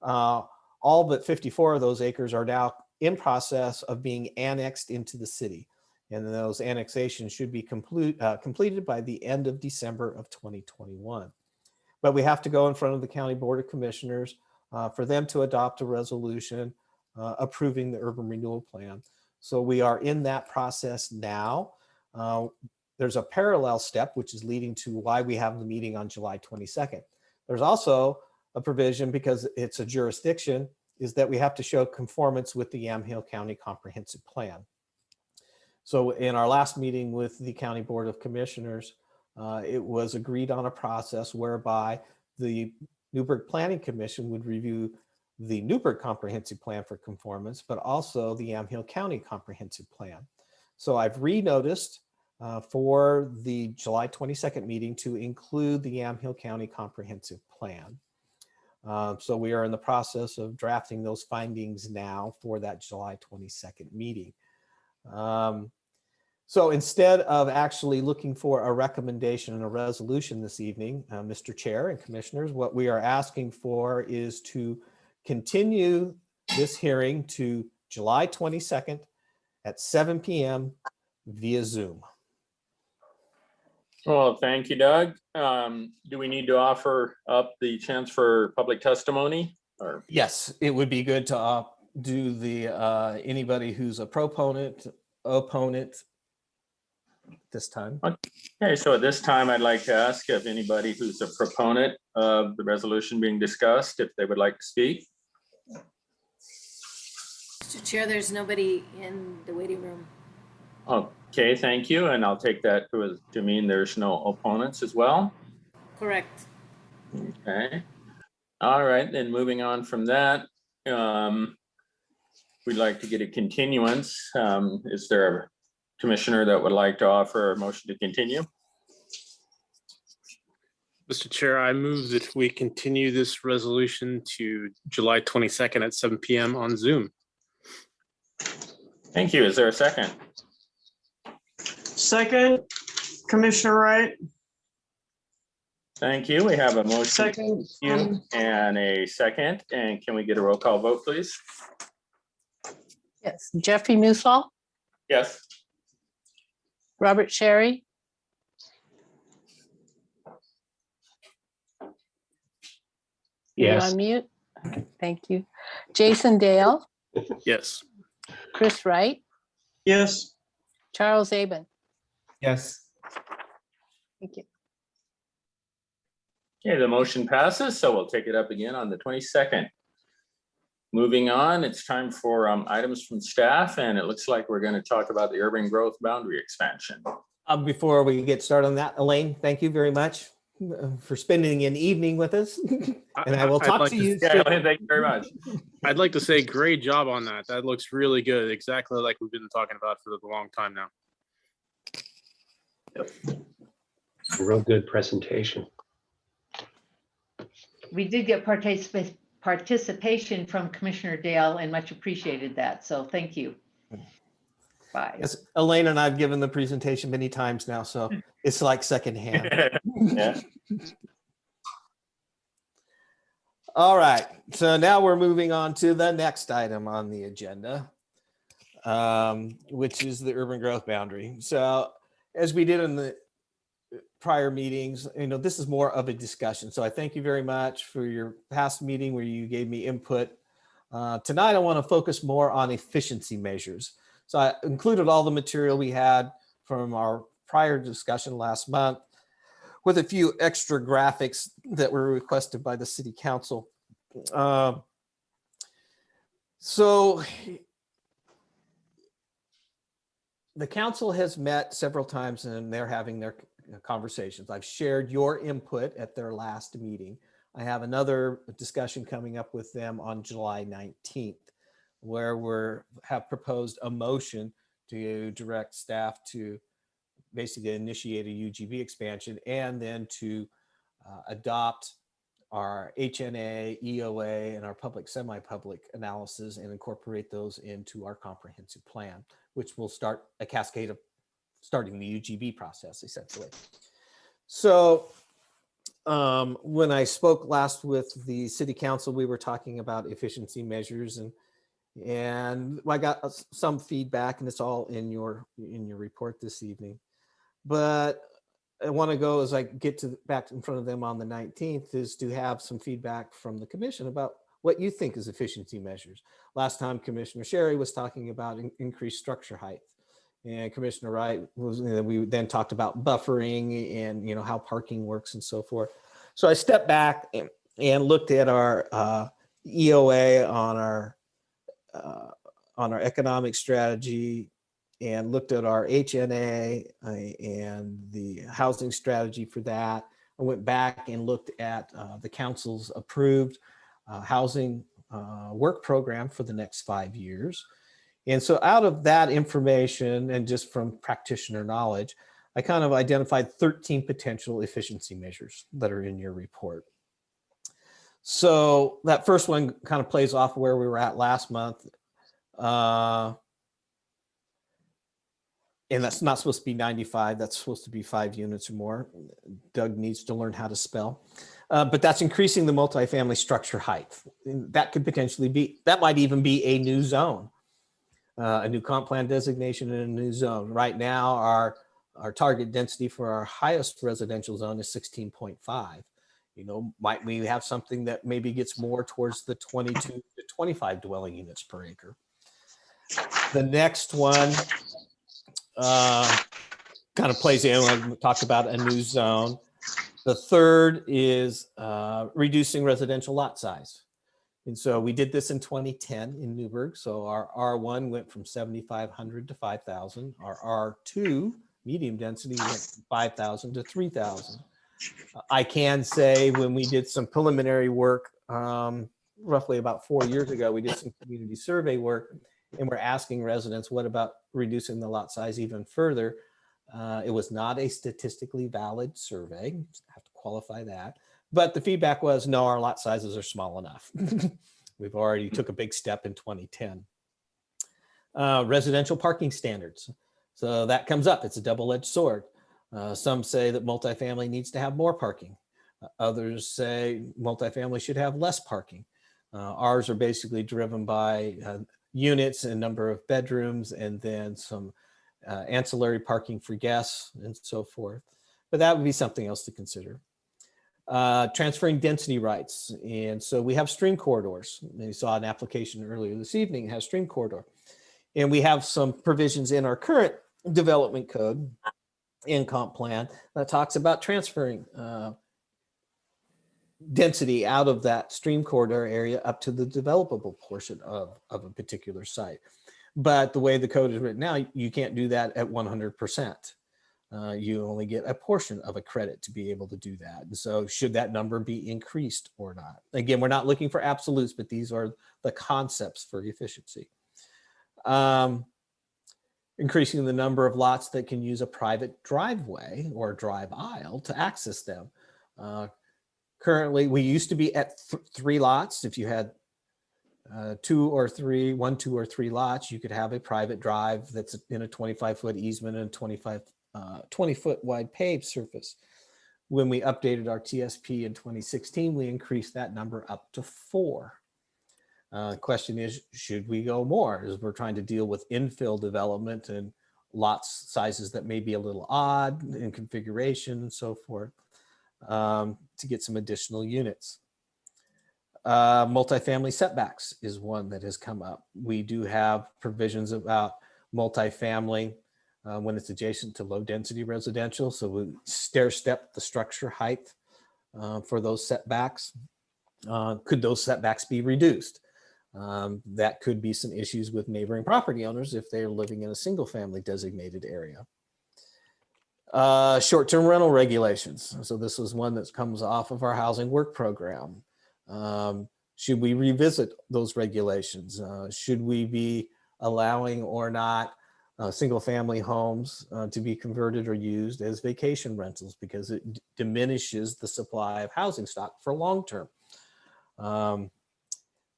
All but 54 of those acres are now in process of being annexed into the city. And those annexations should be completed by the end of December of 2021. But we have to go in front of the County Board of Commissioners for them to adopt a resolution approving the urban renewal plan. So we are in that process now. There's a parallel step, which is leading to why we have the meeting on July 22nd. There's also a provision, because it's a jurisdiction, is that we have to show conformance with the Yamhill County Comprehensive Plan. So in our last meeting with the County Board of Commissioners, it was agreed on a process whereby the Newberg Planning Commission would review the Newberg Comprehensive Plan for conformance, but also the Yamhill County Comprehensive Plan. So I've renoticed for the July 22nd meeting to include the Yamhill County Comprehensive Plan. So we are in the process of drafting those findings now for that July 22nd meeting. So instead of actually looking for a recommendation and a resolution this evening, Mr. Chair and Commissioners, what we are asking for is to continue this hearing to July 22nd at 7 p.m. via Zoom. Well, thank you, Doug. Do we need to offer up the chance for public testimony? Or Yes, it would be good to do the anybody who's a proponent, opponent this time. Okay, so at this time, I'd like to ask if anybody who's a proponent of the resolution being discussed, if they would like to speak. Mr. Chair, there's nobody in the waiting room. Okay, thank you. And I'll take that to mean there's no opponents as well. Correct. Okay. All right, then moving on from that, we'd like to get a continuance. Is there a commissioner that would like to offer a motion to continue? Mr. Chair, I move that we continue this resolution to July 22nd at 7 p.m. on Zoom. Thank you. Is there a second? Second, Commissioner Wright. Thank you. We have a motion. Second. And a second. And can we get a roll call vote, please? Yes, Jeffrey Musall, Yes. Robert Sherry, you're Yes. on mute. Thank you. Jason Dale, Yes. Chris Wright, Yes. Charles Aben. Yes. Thank you. Okay, the motion passes, so we'll take it up again on the 22nd. Moving on, it's time for items from staff, and it looks like we're going to talk about the urban growth boundary expansion. Before we get started on that, Elaine, thank you very much for spending an evening with us. And I will I'd talk like to to- you Yeah, soon. Elaine, thank you very much. I'd like to say great job on that. That looks really good. Exactly like we've been talking about for a long time now. Real good presentation. We did get participation from Commissioner Dale and much appreciated that. So thank you. Bye. Yes, Elaine and I've given the presentation many times now, so it's like secondhand. Yeah. All right, so now we're moving on to the next item on the agenda, which is the urban growth boundary. So as we did in the prior meetings, this is more of a discussion. So I thank you very much for your past meeting where you gave me input. Tonight, I want to focus more on efficiency measures. So I included all the material we had from our prior discussion last month with a few extra graphics that were requested by the city council. So the council has met several times and they're having their conversations. I've shared your input at their last meeting. I have another discussion coming up with them on July 19th, where we have proposed a motion to direct staff to basically initiate a UGB expansion and then to adopt our HNA, EOA, and our public semi-public analysis and incorporate those into our comprehensive plan, which will start a cascade of starting the UGB process, essentially. So when I spoke last with the city council, we were talking about efficiency measures, and I got some feedback, and it's all in your report this evening. But I want to go, as I get back in front of them on the 19th, is to have some feedback from the commission about what you think is efficiency measures. Last time, Commissioner Sherry was talking about increased structure height. And Commissioner Wright was, we then talked about buffering and how parking works and so forth. So I stepped back and looked at our EOA on our economic strategy, and looked at our HNA and the housing strategy for that. I went back and looked at the council's approved housing work program for the next 5 years. And so out of that information and just from practitioner knowledge, I kind of identified 13 potential efficiency measures that are in your report. So that first one kind of plays off where we were at last month. And that's not supposed to be 95, that's supposed to be 5 units or more. Doug needs to learn how to spell. But that's increasing the multifamily structure height. That could potentially be, that might even be a new zone, a new comp plan designation in a new zone. Right now, our target density for our highest residential zone is 16.5. You know, might we have something that maybe gets more towards the 22 to 25 dwelling units per acre. The next one kind of plays in when we talked about a new zone. The third is reducing residential lot size. And so we did this in 2010 in Newberg. So our R1 went from 7,500 to 5,000. Our R2 medium density went from 5,000 to 3,000. I can say when we did some preliminary work, roughly about 4 years ago, we did some community survey work, and we're asking residents, what about reducing the lot size even further? It was not a statistically valid survey, I have to qualify that. But the feedback was, no, our lot sizes are small enough. We've already took a big step in 2010. Residential parking standards. So that comes up, it's a double-edged sword. Some say that multifamily needs to have more parking. Others say multifamily should have less parking. Ours are basically driven by units and number of bedrooms, and then some ancillary parking for guests and so forth. But that would be something else to consider. Transferring density rights. And so we have stream corridors. You saw an application earlier this evening, it has stream corridor. And we have some provisions in our current development code in comp plan that talks about transferring density out of that stream corridor area up to the developable portion of a particular site. But the way the code is written now, you can't do that at 100%. You only get a portion of a credit to be able to do that. And so should that number be increased or not? Again, we're not looking for absolutes, but these are the concepts for efficiency. Increasing the number of lots that can use a private driveway or drive aisle to access them. Currently, we used to be at 3 lots. If you had 2 or 3 lots, you could have a private drive that's in a 25-foot easement and 20-foot wide paved surface. When we updated our TSP in 2016, we increased that number up to 4. Question is, should we go more? As we're trying to deal with infill development and lot sizes that may be a little odd in configuration and so forth, to get some additional units. Multifamily setbacks is one that has come up. We do have provisions about multifamily when it's adjacent to low density residential. So we stair step the structure height for those setbacks. Could those setbacks be reduced? That could be some issues with neighboring property owners if they're living in a single family designated area. Short-term rental regulations. So this is one that comes off of our housing work program. Should we revisit those regulations? Should we be allowing or not single family homes to be converted or used as vacation rentals, because it diminishes the supply of housing stock for long-term.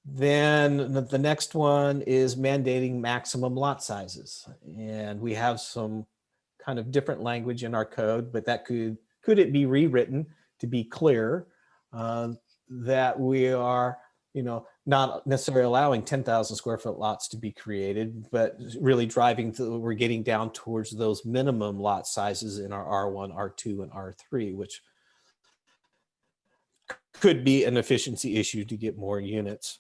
Then the next one is mandating maximum lot sizes. And we have some kind of different language in our code, but that could it be rewritten to be clear that we are, not necessarily allowing 10,000 square foot lots to be created, but really driving to, we're getting down towards those minimum lot sizes in our R1, R2, and R3, which could be an efficiency issue to get more units.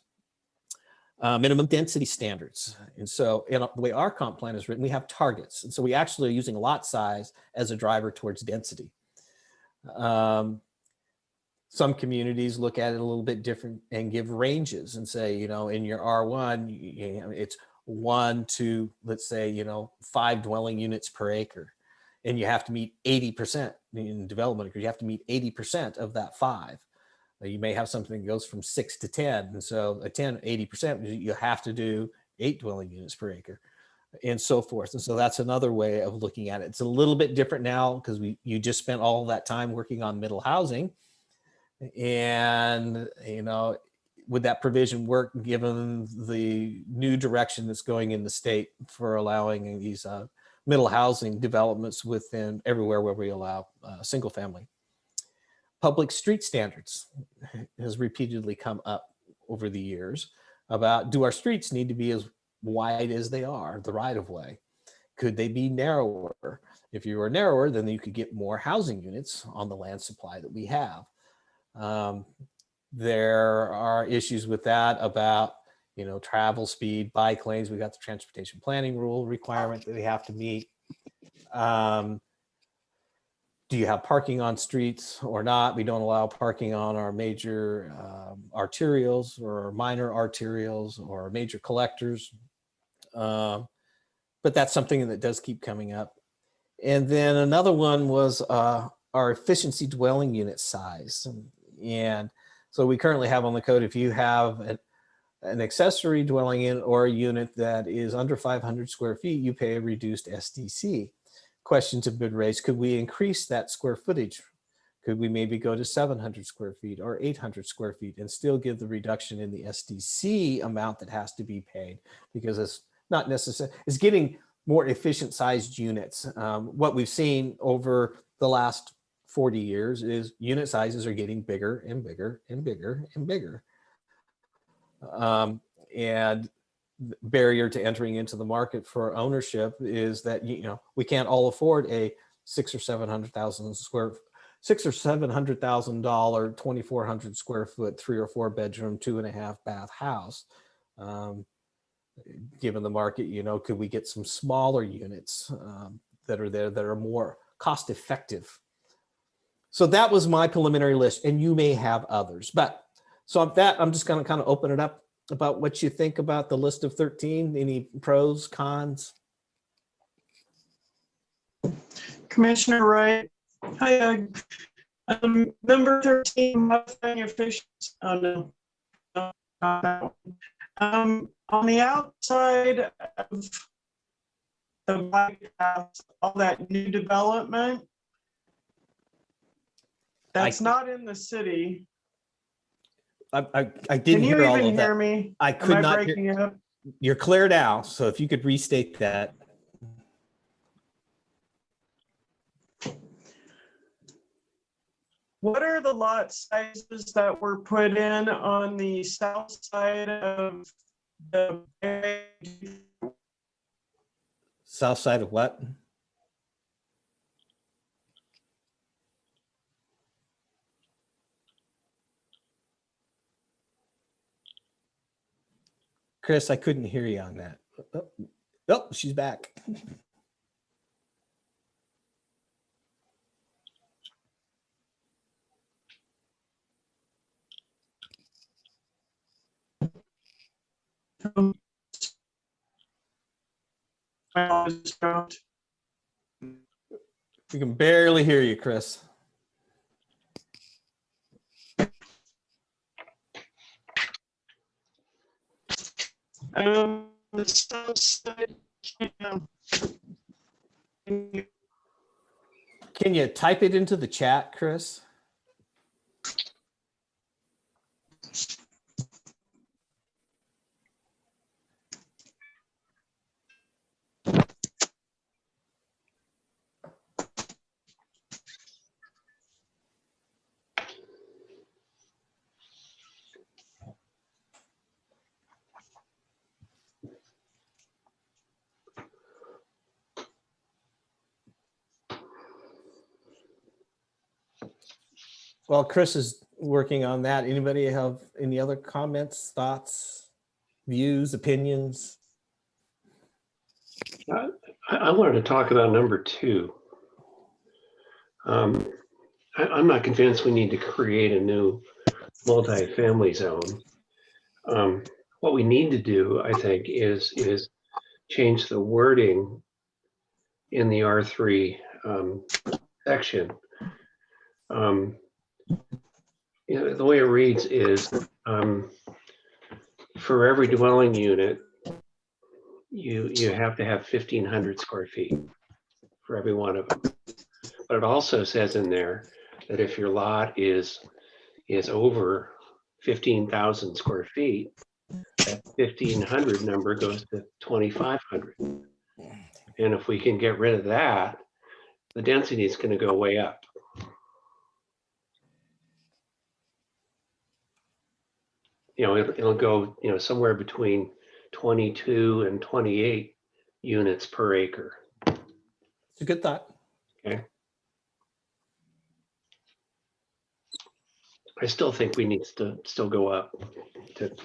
Minimum density standards. And so the way our comp plan is written, we have targets. And so we actually are using lot size as a driver towards density. Some communities look at it a little bit different and give ranges and say, you know, in your R1, it's 1 to, let's say, 5 dwelling units per acre. And you have to meet 80% in development. You have to meet 80% of that 5. You may have something that goes from 6 to 10. And so 80%, you have to do 8 dwelling units per acre and so forth. And so that's another way of looking at it. It's a little bit different now because you just spent all that time working on middle housing. And, would that provision work given the new direction that's going in the state for allowing these middle housing developments within everywhere where we allow single family? Public street standards has repeatedly come up over the years about, do our streets need to be as wide as they are, the right of way? Could they be narrower? If you were narrower, then you could get more housing units on the land supply that we have. There are issues with that about, travel speed, bike lanes. We got the transportation planning rule requirement that they have to meet. Do you have parking on streets or not? We don't allow parking on our major arterials or minor arterials or major collectors. But that's something that does keep coming up. And then another one was our efficiency dwelling unit size. And so we currently have on the code, if you have an accessory dwelling unit or a unit that is under 500 square feet, you pay a reduced SDC. Questions have been raised. Could we increase that square footage? Could we maybe go to 700 square feet or 800 square feet and still give the reduction in the SDC amount that has to be paid? Because it's not necessary. It's getting more efficient sized units. What we've seen over the last 40 years is unit sizes are getting bigger and bigger and bigger and bigger. And the barrier to entering into the market for ownership is that, we can't all afford a $600,000 or $700,000, 2,400 square foot, 3 or 4 bedroom, 2.5 bath house. Given the market, could we get some smaller units that are there that are more cost effective? So that was my preliminary list, and you may have others. But so on that, I'm just going to kind of open it up about what you think about the list of 13. Any pros, cons? Commissioner Wright. Hi, number 13, modifying efficiency. Oh, no. On the outside of the bike path, all that new development, that's not in the city. I didn't hear all of that. Can you even hear me? I could Am I not breaking hear. up? You're clear now, so if you could restate that. What are the lot sizes that were put in on the south side of the South side of what? Chris, I couldn't hear you on that. Oh, she's back. We can barely hear you, Chris. The south side. Can you type it into the chat, Chris? Well, Chris is working on that. Anybody have any other comments, thoughts, views, opinions? I wanted to talk about number 2. I'm not convinced we need to create a new multifamily zone. What we need to do, I think, is change the wording in the R3 section. The way it reads is for every dwelling unit, you have to have 1,500 square feet for every one of them. But it also says in there that if your lot is over 15,000 square feet, that 1,500 number goes to 2,500. And if we can get rid of that, the density is going to go way up. It'll go, somewhere between 22 and 28 units per acre. It's a good thought. Okay. I still think we need to still go up to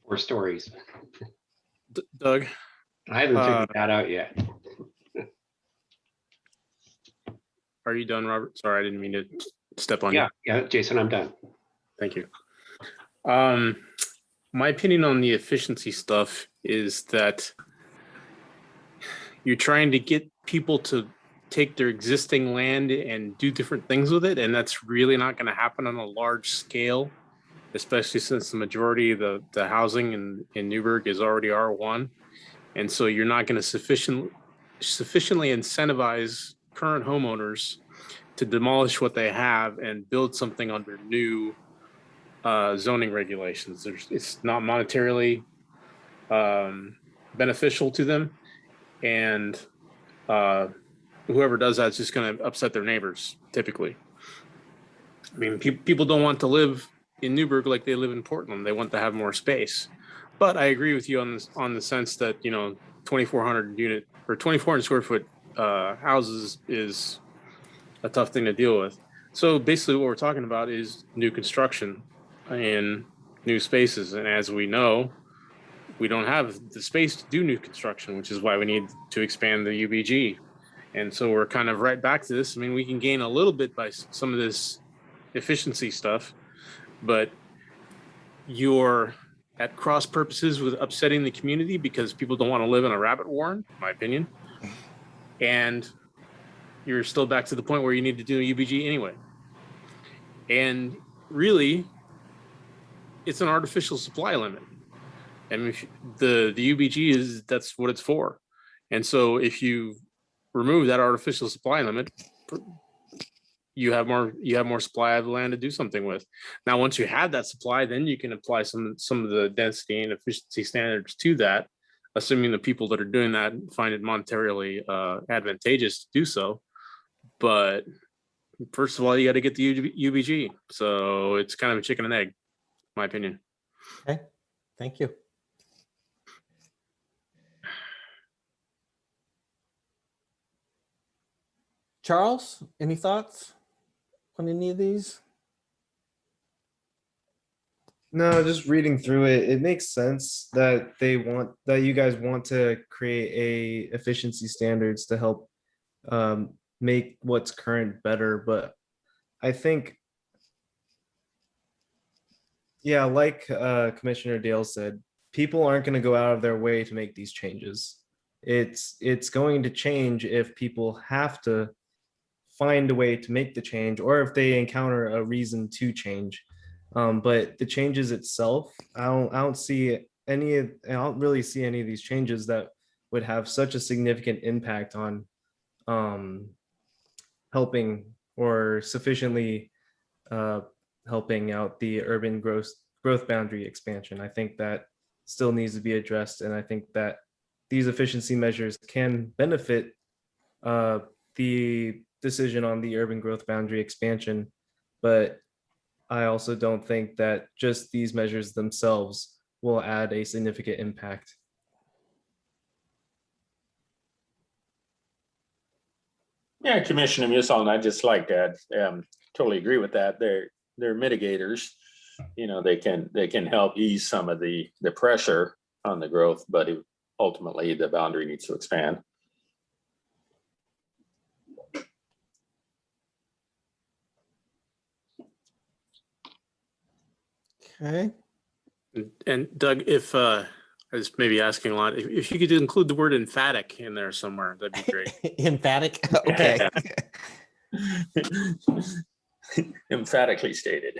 4 stories. Doug? I haven't figured that out yet. Are you done, Robert? Sorry, I didn't mean to step on you. Yeah, Jason, I'm done. Thank you. My opinion on the efficiency stuff is that you're trying to get people to take their existing land and do different things with it, and that's really not going to happen on a large scale, especially since the majority of the housing in Newberg is already R1. And so you're not going to sufficiently incentivize current homeowners to demolish what they have and build something under new zoning regulations. It's not monetarily beneficial to them, and whoever does that is just going to upset their neighbors. Typically, I mean, people don't want to live in Newberg like they live in Portland. They want to have more space. But I agree with you on the sense that 2,400 unit or 2,400 square foot houses is a tough thing to deal with. So basically, what we're talking about is new construction in new spaces, and as we know, we don't have the space to do new construction, which is why we need to expand the UBG. And so we're kind of right back to this. I mean, we can gain a little bit by some of this efficiency stuff, but you're at cross purposes with upsetting the community because people don't want to live in a rabbit warren, in my opinion. And you're still back to the point where you need to do a UBG anyway. And really, it's an artificial supply limit. I mean, the UBG that's what it's for. And so if you remove that artificial supply limit, you have more supply of land to do something with. Now, once you have that supply, then you can apply some of the density and efficiency standards to that, assuming the people that are doing that find it monetarily advantageous to do so. But first of all, you got to get the UBG. So it's kind of a chicken and egg, in my opinion. Okay, thank you. Charles, any thoughts on any of these? No, just reading through it, it makes sense that you guys want to create efficiency standards to help make what's current better. But I think, yeah, like Commissioner Dale said, people aren't going to go out of their way to make these changes. It's going to change if people have to find a way to make the change, or if they encounter a reason to change. But the changes itself, I don't really see any of these changes that would have such a significant impact on helping or sufficiently helping out the urban growth boundary expansion. I think that still needs to be addressed, and I think that these efficiency measures can benefit the decision on the urban growth boundary expansion, but I also don't think that just these measures themselves will add a significant impact. Yeah, Commissioner Musil, I just like that. Totally agree with that. They're mitigators. They can help ease some of the pressure on the growth, but ultimately the boundary needs to expand. Okay. And Doug, if I was maybe asking a lot, if you could include the word emphatic in there somewhere, that'd be great. Emphatic. Okay. Emphatically stated.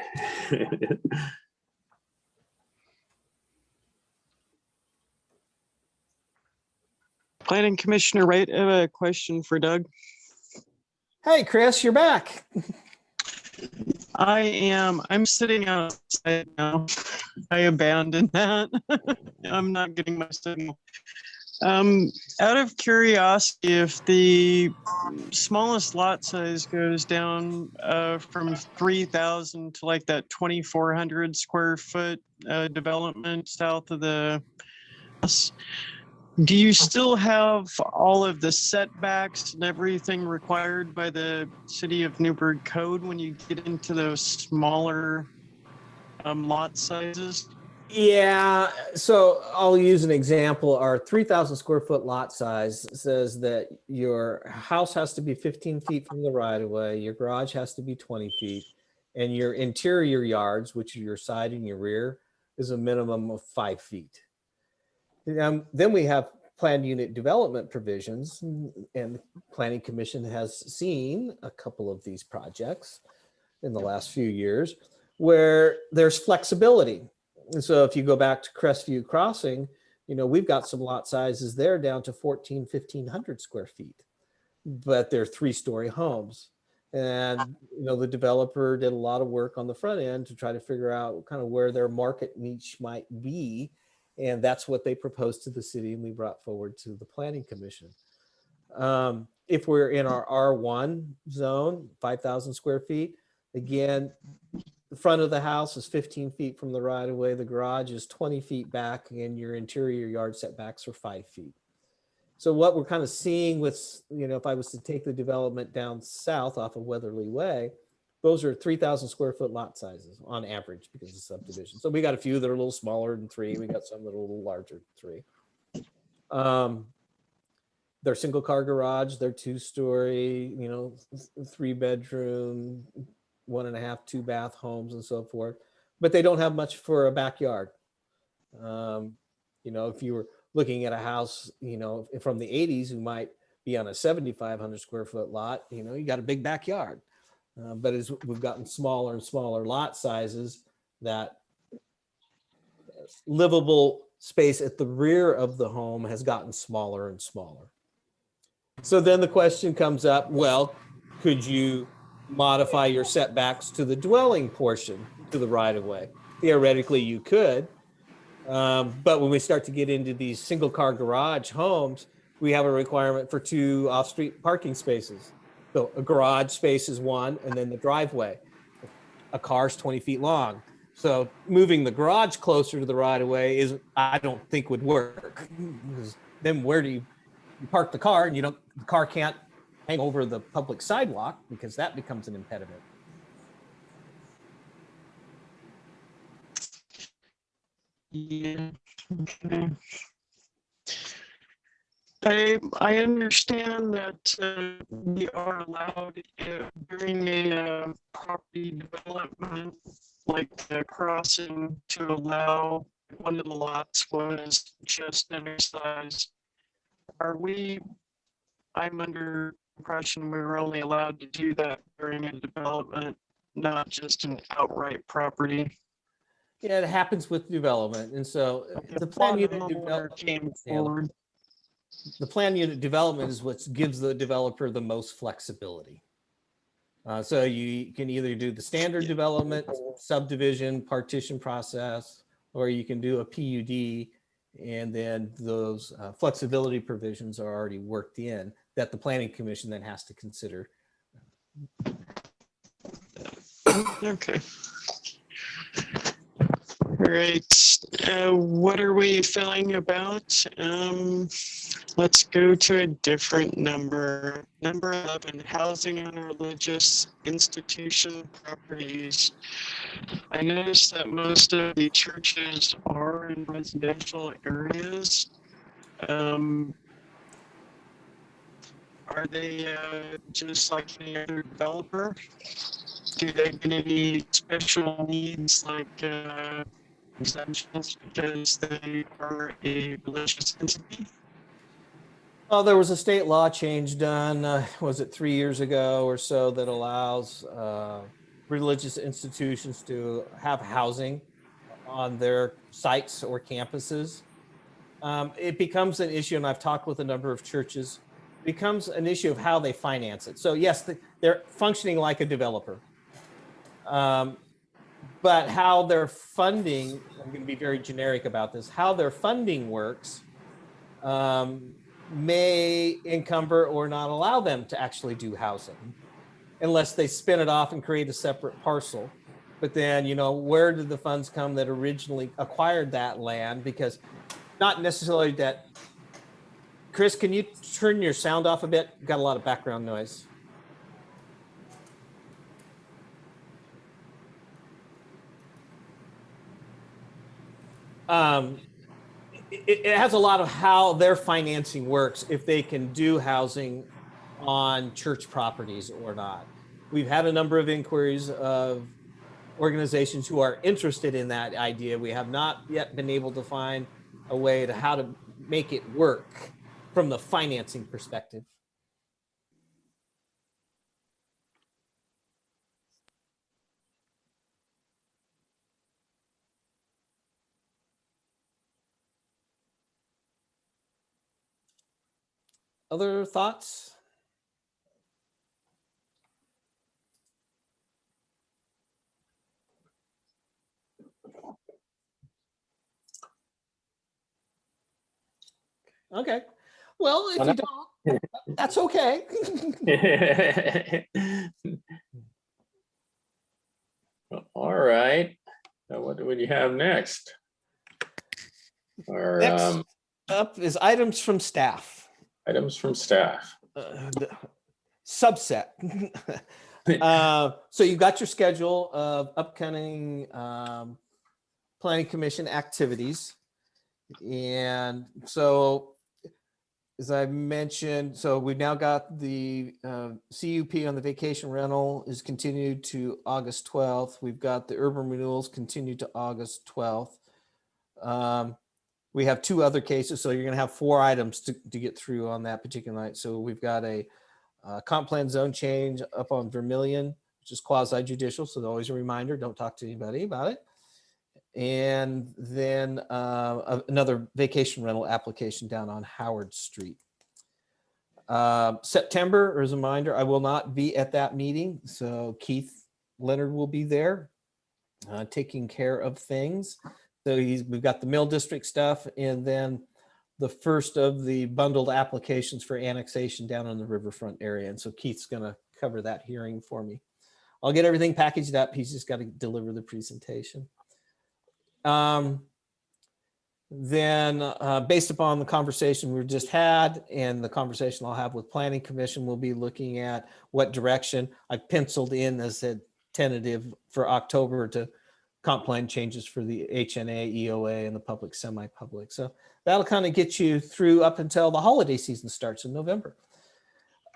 Planning Commissioner Wright, I have a question for Doug. Hey, Chris, you're back. I'm sitting outside now. I abandoned that. I'm not getting my signal. Out of curiosity, if the smallest lot size goes down from 3,000 to like that 2,400 square foot development south of the house, do you still have all of the setbacks and everything required by the City of Newberg code when you get into those smaller lot sizes? Yeah, so I'll use an example. Our 3,000 square foot lot size says that your house has to be 15 feet from the right of way, your garage has to be 20 feet, and your interior yards, which are your side and your rear, is a minimum of 5 feet. Then we have planned unit development provisions, and the Planning Commission has seen a couple of these projects in the last few years where there's flexibility. And so if you go back to Crestview Crossing, we've got some lot sizes there down to 1,500 square feet, but they're 3-story homes. And, the developer did a lot of work on the front end to try to figure out kind of where their market niche might be. And that's what they proposed to the city and we brought forward to the Planning Commission. If we're in our R1 zone, 5,000 square feet, again, the front of the house is 15 feet from the right of way, the garage is 20 feet back, and your interior yard setbacks are 5 feet. So what we're kind of seeing with, if I was to take the development down south off of Weatherly Way, those are 3,000 square foot lot sizes on average because of subdivision. So we got a few that are a little smaller than 3. We got some that are a little larger than 3. They're single car garage, they're 2-story, 3-bedroom, 1.5, 2-bath homes and so forth, but they don't have much for a backyard. If you were looking at a house, from the 80s, who might be on a 7,500 square foot lot, you got a big backyard. But as we've gotten smaller and smaller lot sizes, that livable space at the rear of the home has gotten smaller and smaller. So then the question comes up, well, could you modify your setbacks to the dwelling portion to the right of way? Theoretically, you could. But when we start to get into these single car garage homes, we have a requirement for 2 off-street parking spaces. So a garage space is 1, and then the driveway. A car's 20 feet long. So moving the garage closer to the right of way I don't think would work. Because then where do you park the car, and the car can't hang over the public sidewalk because that becomes an impediment. Yeah. Okay. I understand that we are allowed during a property development like the crossing to allow one of the lots was just undersized. I'm under impression we were only allowed to do that during a development, not just an outright property. Yeah, it happens with development. And so the plan unit development the plan unit development is what gives the developer the most flexibility. So you can either do the standard development, subdivision, partition process, or you can do a PUD, and then those flexibility provisions are already worked in that the Planning Commission then has to consider. Okay. All right. What are we feeling about? Let's go to a different number. Number 11, housing on religious institution properties. I noticed that most of the churches are in residential areas. Are they just like any other developer? do they get any special needs like exemptions because they are a religious entity? Oh, there was a state law change done, was it 3 years ago or so, that allows religious institutions to have housing on their sites or campuses. It becomes an issue, and I've talked with a number of churches, becomes an issue of how they finance it. So yes, they're functioning like a developer. But how their funding, I'm going to be very generic about this, how their funding works may encumber or not allow them to actually do housing unless they spin it off and create a separate parcel. But then, where did the funds come that originally acquired that land? Because not necessarily that. Chris, can you turn your sound off a bit? Got a lot of background noise. It has a lot of how their financing works, if they can do housing on church properties or not. We've had a number of inquiries of organizations who are interested in that idea. We have not yet been able to find a way to how to make it work from the financing perspective. Other thoughts? Okay. Well, if you don't, that's okay. All right. Now what do we have next? Our, Next up is items from staff. items from staff. Subset. So you've got your schedule of upcoming planning commission activities. And so, as I mentioned, so we've now got the CUP on the vacation rental is continued to August 12th. We've got the urban renewals continued to August 12th. We have 2 other cases, so you're going to have 4 items to get through on that particular night. So we've got a comp plan zone change up on Vermilion, which is quasi judicial. So always a reminder, don't talk to anybody about it. And then another vacation rental application down on Howard Street. September, as a reminder, I will not be at that meeting. So Keith Leonard will be there taking care of things. So we've got the Mill District stuff, and then the first of the bundled applications for annexation down in the riverfront area. And so Keith's going to cover that hearing for me. I'll get everything packaged up. He's just got to deliver the presentation. Then based upon the conversation we just had and the conversation I'll have with Planning Commission, we'll be looking at what direction. I penciled in as a tentative for October to comp plan changes for the HNA, EOA, and the public, semi-public. So that'll kind of get you through up until the holiday season starts in November.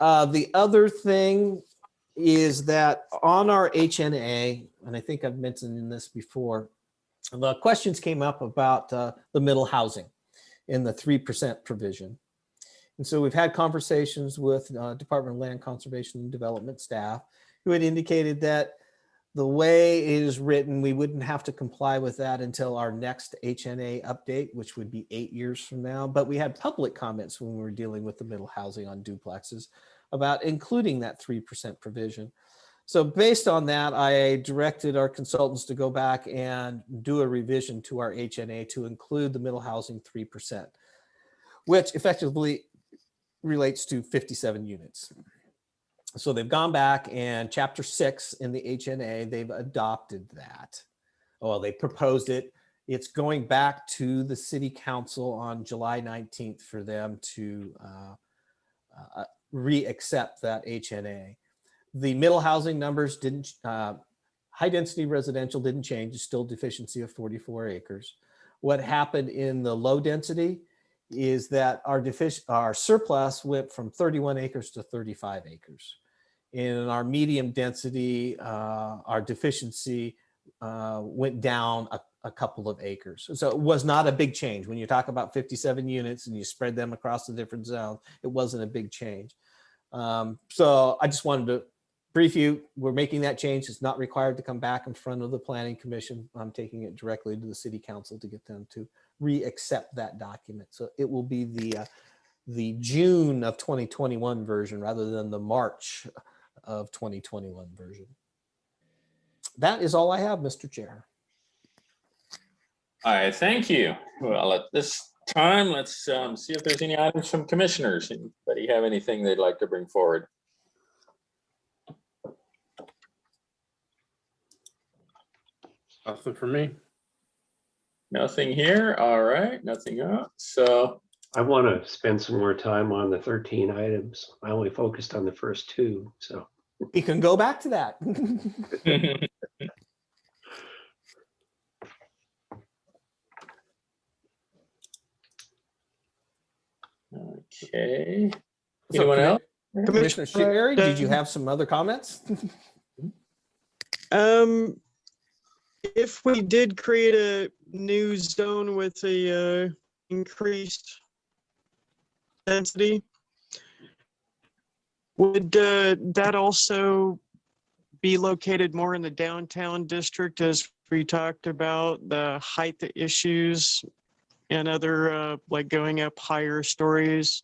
The other thing is that on our HNA, and I think I've mentioned this before, the questions came up about the middle housing in the 3% provision. And so we've had conversations with Department of Land Conservation and Development staff who had indicated that the way it is written, we wouldn't have to comply with that until our next HNA update, which would be 8 years from now. But we had public comments when we were dealing with the middle housing on duplexes about including that 3% provision. So based on that, I directed our consultants to go back and do a revision to our HNA to include the middle housing 3%, which effectively relates to 57 units. So they've gone back and chapter 6 in the HNA, they've adopted that. Well, they proposed it. It's going back to the city council on July 19th for them to re-accept that HNA. The middle housing numbers didn't, high density residential didn't change, it's still deficiency of 44 acres. What happened in the low density is that our surplus went from 31 acres to 35 acres. In our medium density, our deficiency went down a couple of acres. So it was not a big change. When you talk about 57 units and you spread them across the different zones, it wasn't a big change. So I just wanted to brief you. We're making that change. It's not required to come back in front of the Planning Commission. I'm taking it directly to the City Council to get them to re-accept that document. So it will be the June of 2021 version rather than the March of 2021 version. That is all I have, Mr. Chair. All right, thank you. Well, at this time, let's see if there's any items from commissioners. Anybody have anything they'd like to bring forward? Nothing for me. Nothing here. All right, nothing up. So I want to spend some more time on the 13 items. I only focused on the first two, so. We can go back to that. Okay. So, Anyone else? Commissioner Sherry, did you have some other comments? If we did create a new zone with a increased density, would that also be located more in the downtown district, as we talked about the height issues and other like going up higher stories?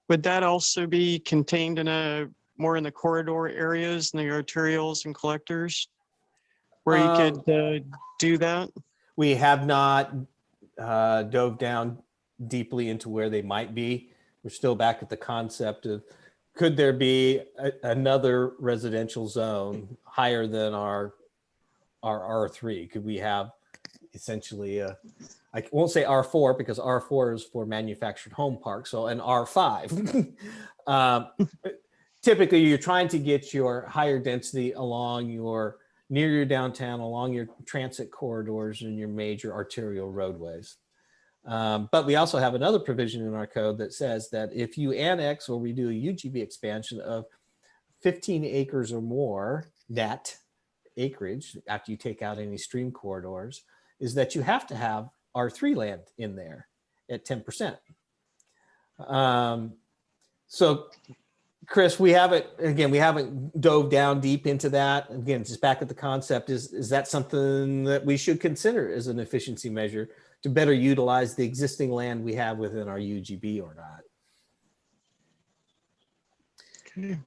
Would that also be contained in more in the corridor areas and the arterials and collectors where you could do that? We have not dove down deeply into where they might be. We're still back at the concept of, could there be another residential zone higher than our R3? Could we have essentially I won't say R4 because R4 is for manufactured home parks, so an R5. Typically, you're trying to get your higher density along near your downtown, along your transit corridors and your major arterial roadways. But we also have another provision in our code that says that if you annex or we do a UGB expansion of 15 acres or more net acreage, after you take out any stream corridors, is that you have to have R3 land in there at 10%. So Chris, we haven't dove down deep into that. Again, just back at the concept, is that something that we should consider as an efficiency measure to better utilize the existing land we have within our UGB or not? Okay.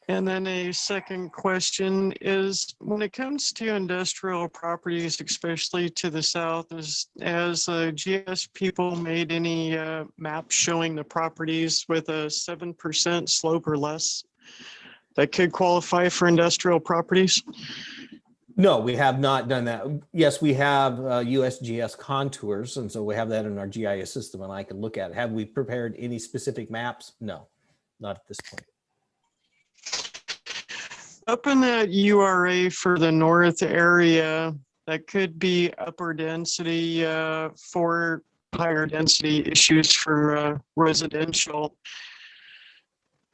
And then a second question is, when it comes to industrial properties, especially to the south, has GS people made any maps showing the properties with a 7% slope or less that could qualify for industrial properties? No, we have not done that. Yes, we have USGS contours, and so we have that in our GIS system, and I can look at it. Have we prepared any specific maps? No, not at this point. Up in that URA for the north area, that could be upper density for higher density issues for residential.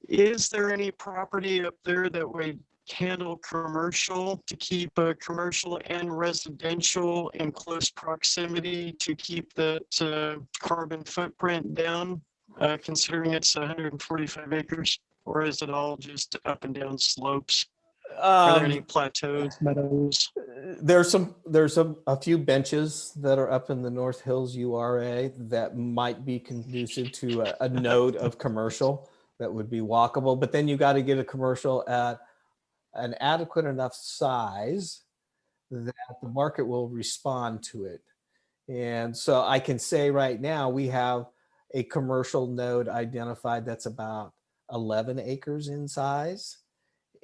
Is there any property up there that would handle commercial to keep commercial and residential in close proximity to keep that carbon footprint down, considering it's 145 acres? Or is it all just up and down slopes? Are there any plateaus, meadows? There's a few benches that are up in the North Hills URA that might be conducive to a node of commercial that would be walkable, but then you got to get a commercial at an adequate enough size that the market will respond to it. And so I can say right now we have a commercial node identified that's about 11 acres in size,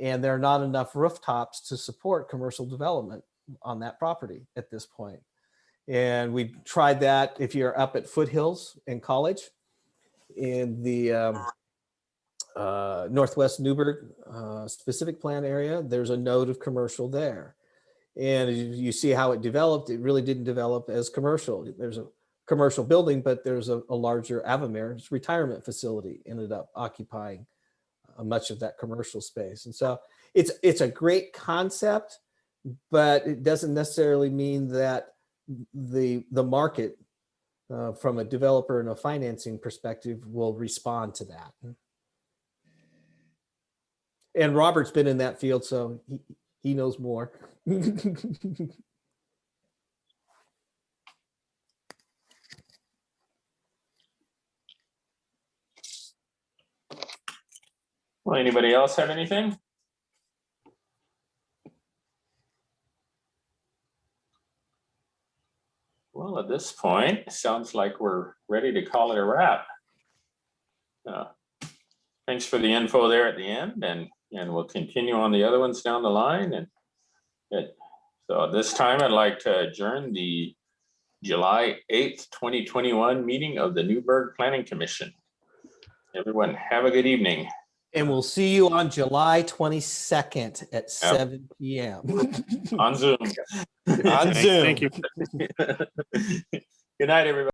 and there are not enough rooftops to support commercial development on that property at this point. And we tried that if you're up at Foothills in College in the Northwest Newberg specific plan area, there's a node of commercial there. And you see how it developed. It really didn't develop as commercial. There's a commercial building, but there's a larger Avamere's retirement facility ended up occupying much of that commercial space. And so it's a great concept, but it doesn't necessarily mean that the market from a developer and a financing perspective will respond to that. And Robert's been in that field, so he knows more. Well, anybody else have anything? Well, at this point, it sounds like we're ready to call it a wrap. Thanks for the info there at the end, and we'll continue on the other ones down the line. And so at this time, I'd like to adjourn the July 8th, 2021 meeting of the Newberg Planning Commission. Everyone, have a good evening. And we'll see you on July 22nd at 7 p.m. On Zoom. On Zoom. Thank you. Good night, everybody.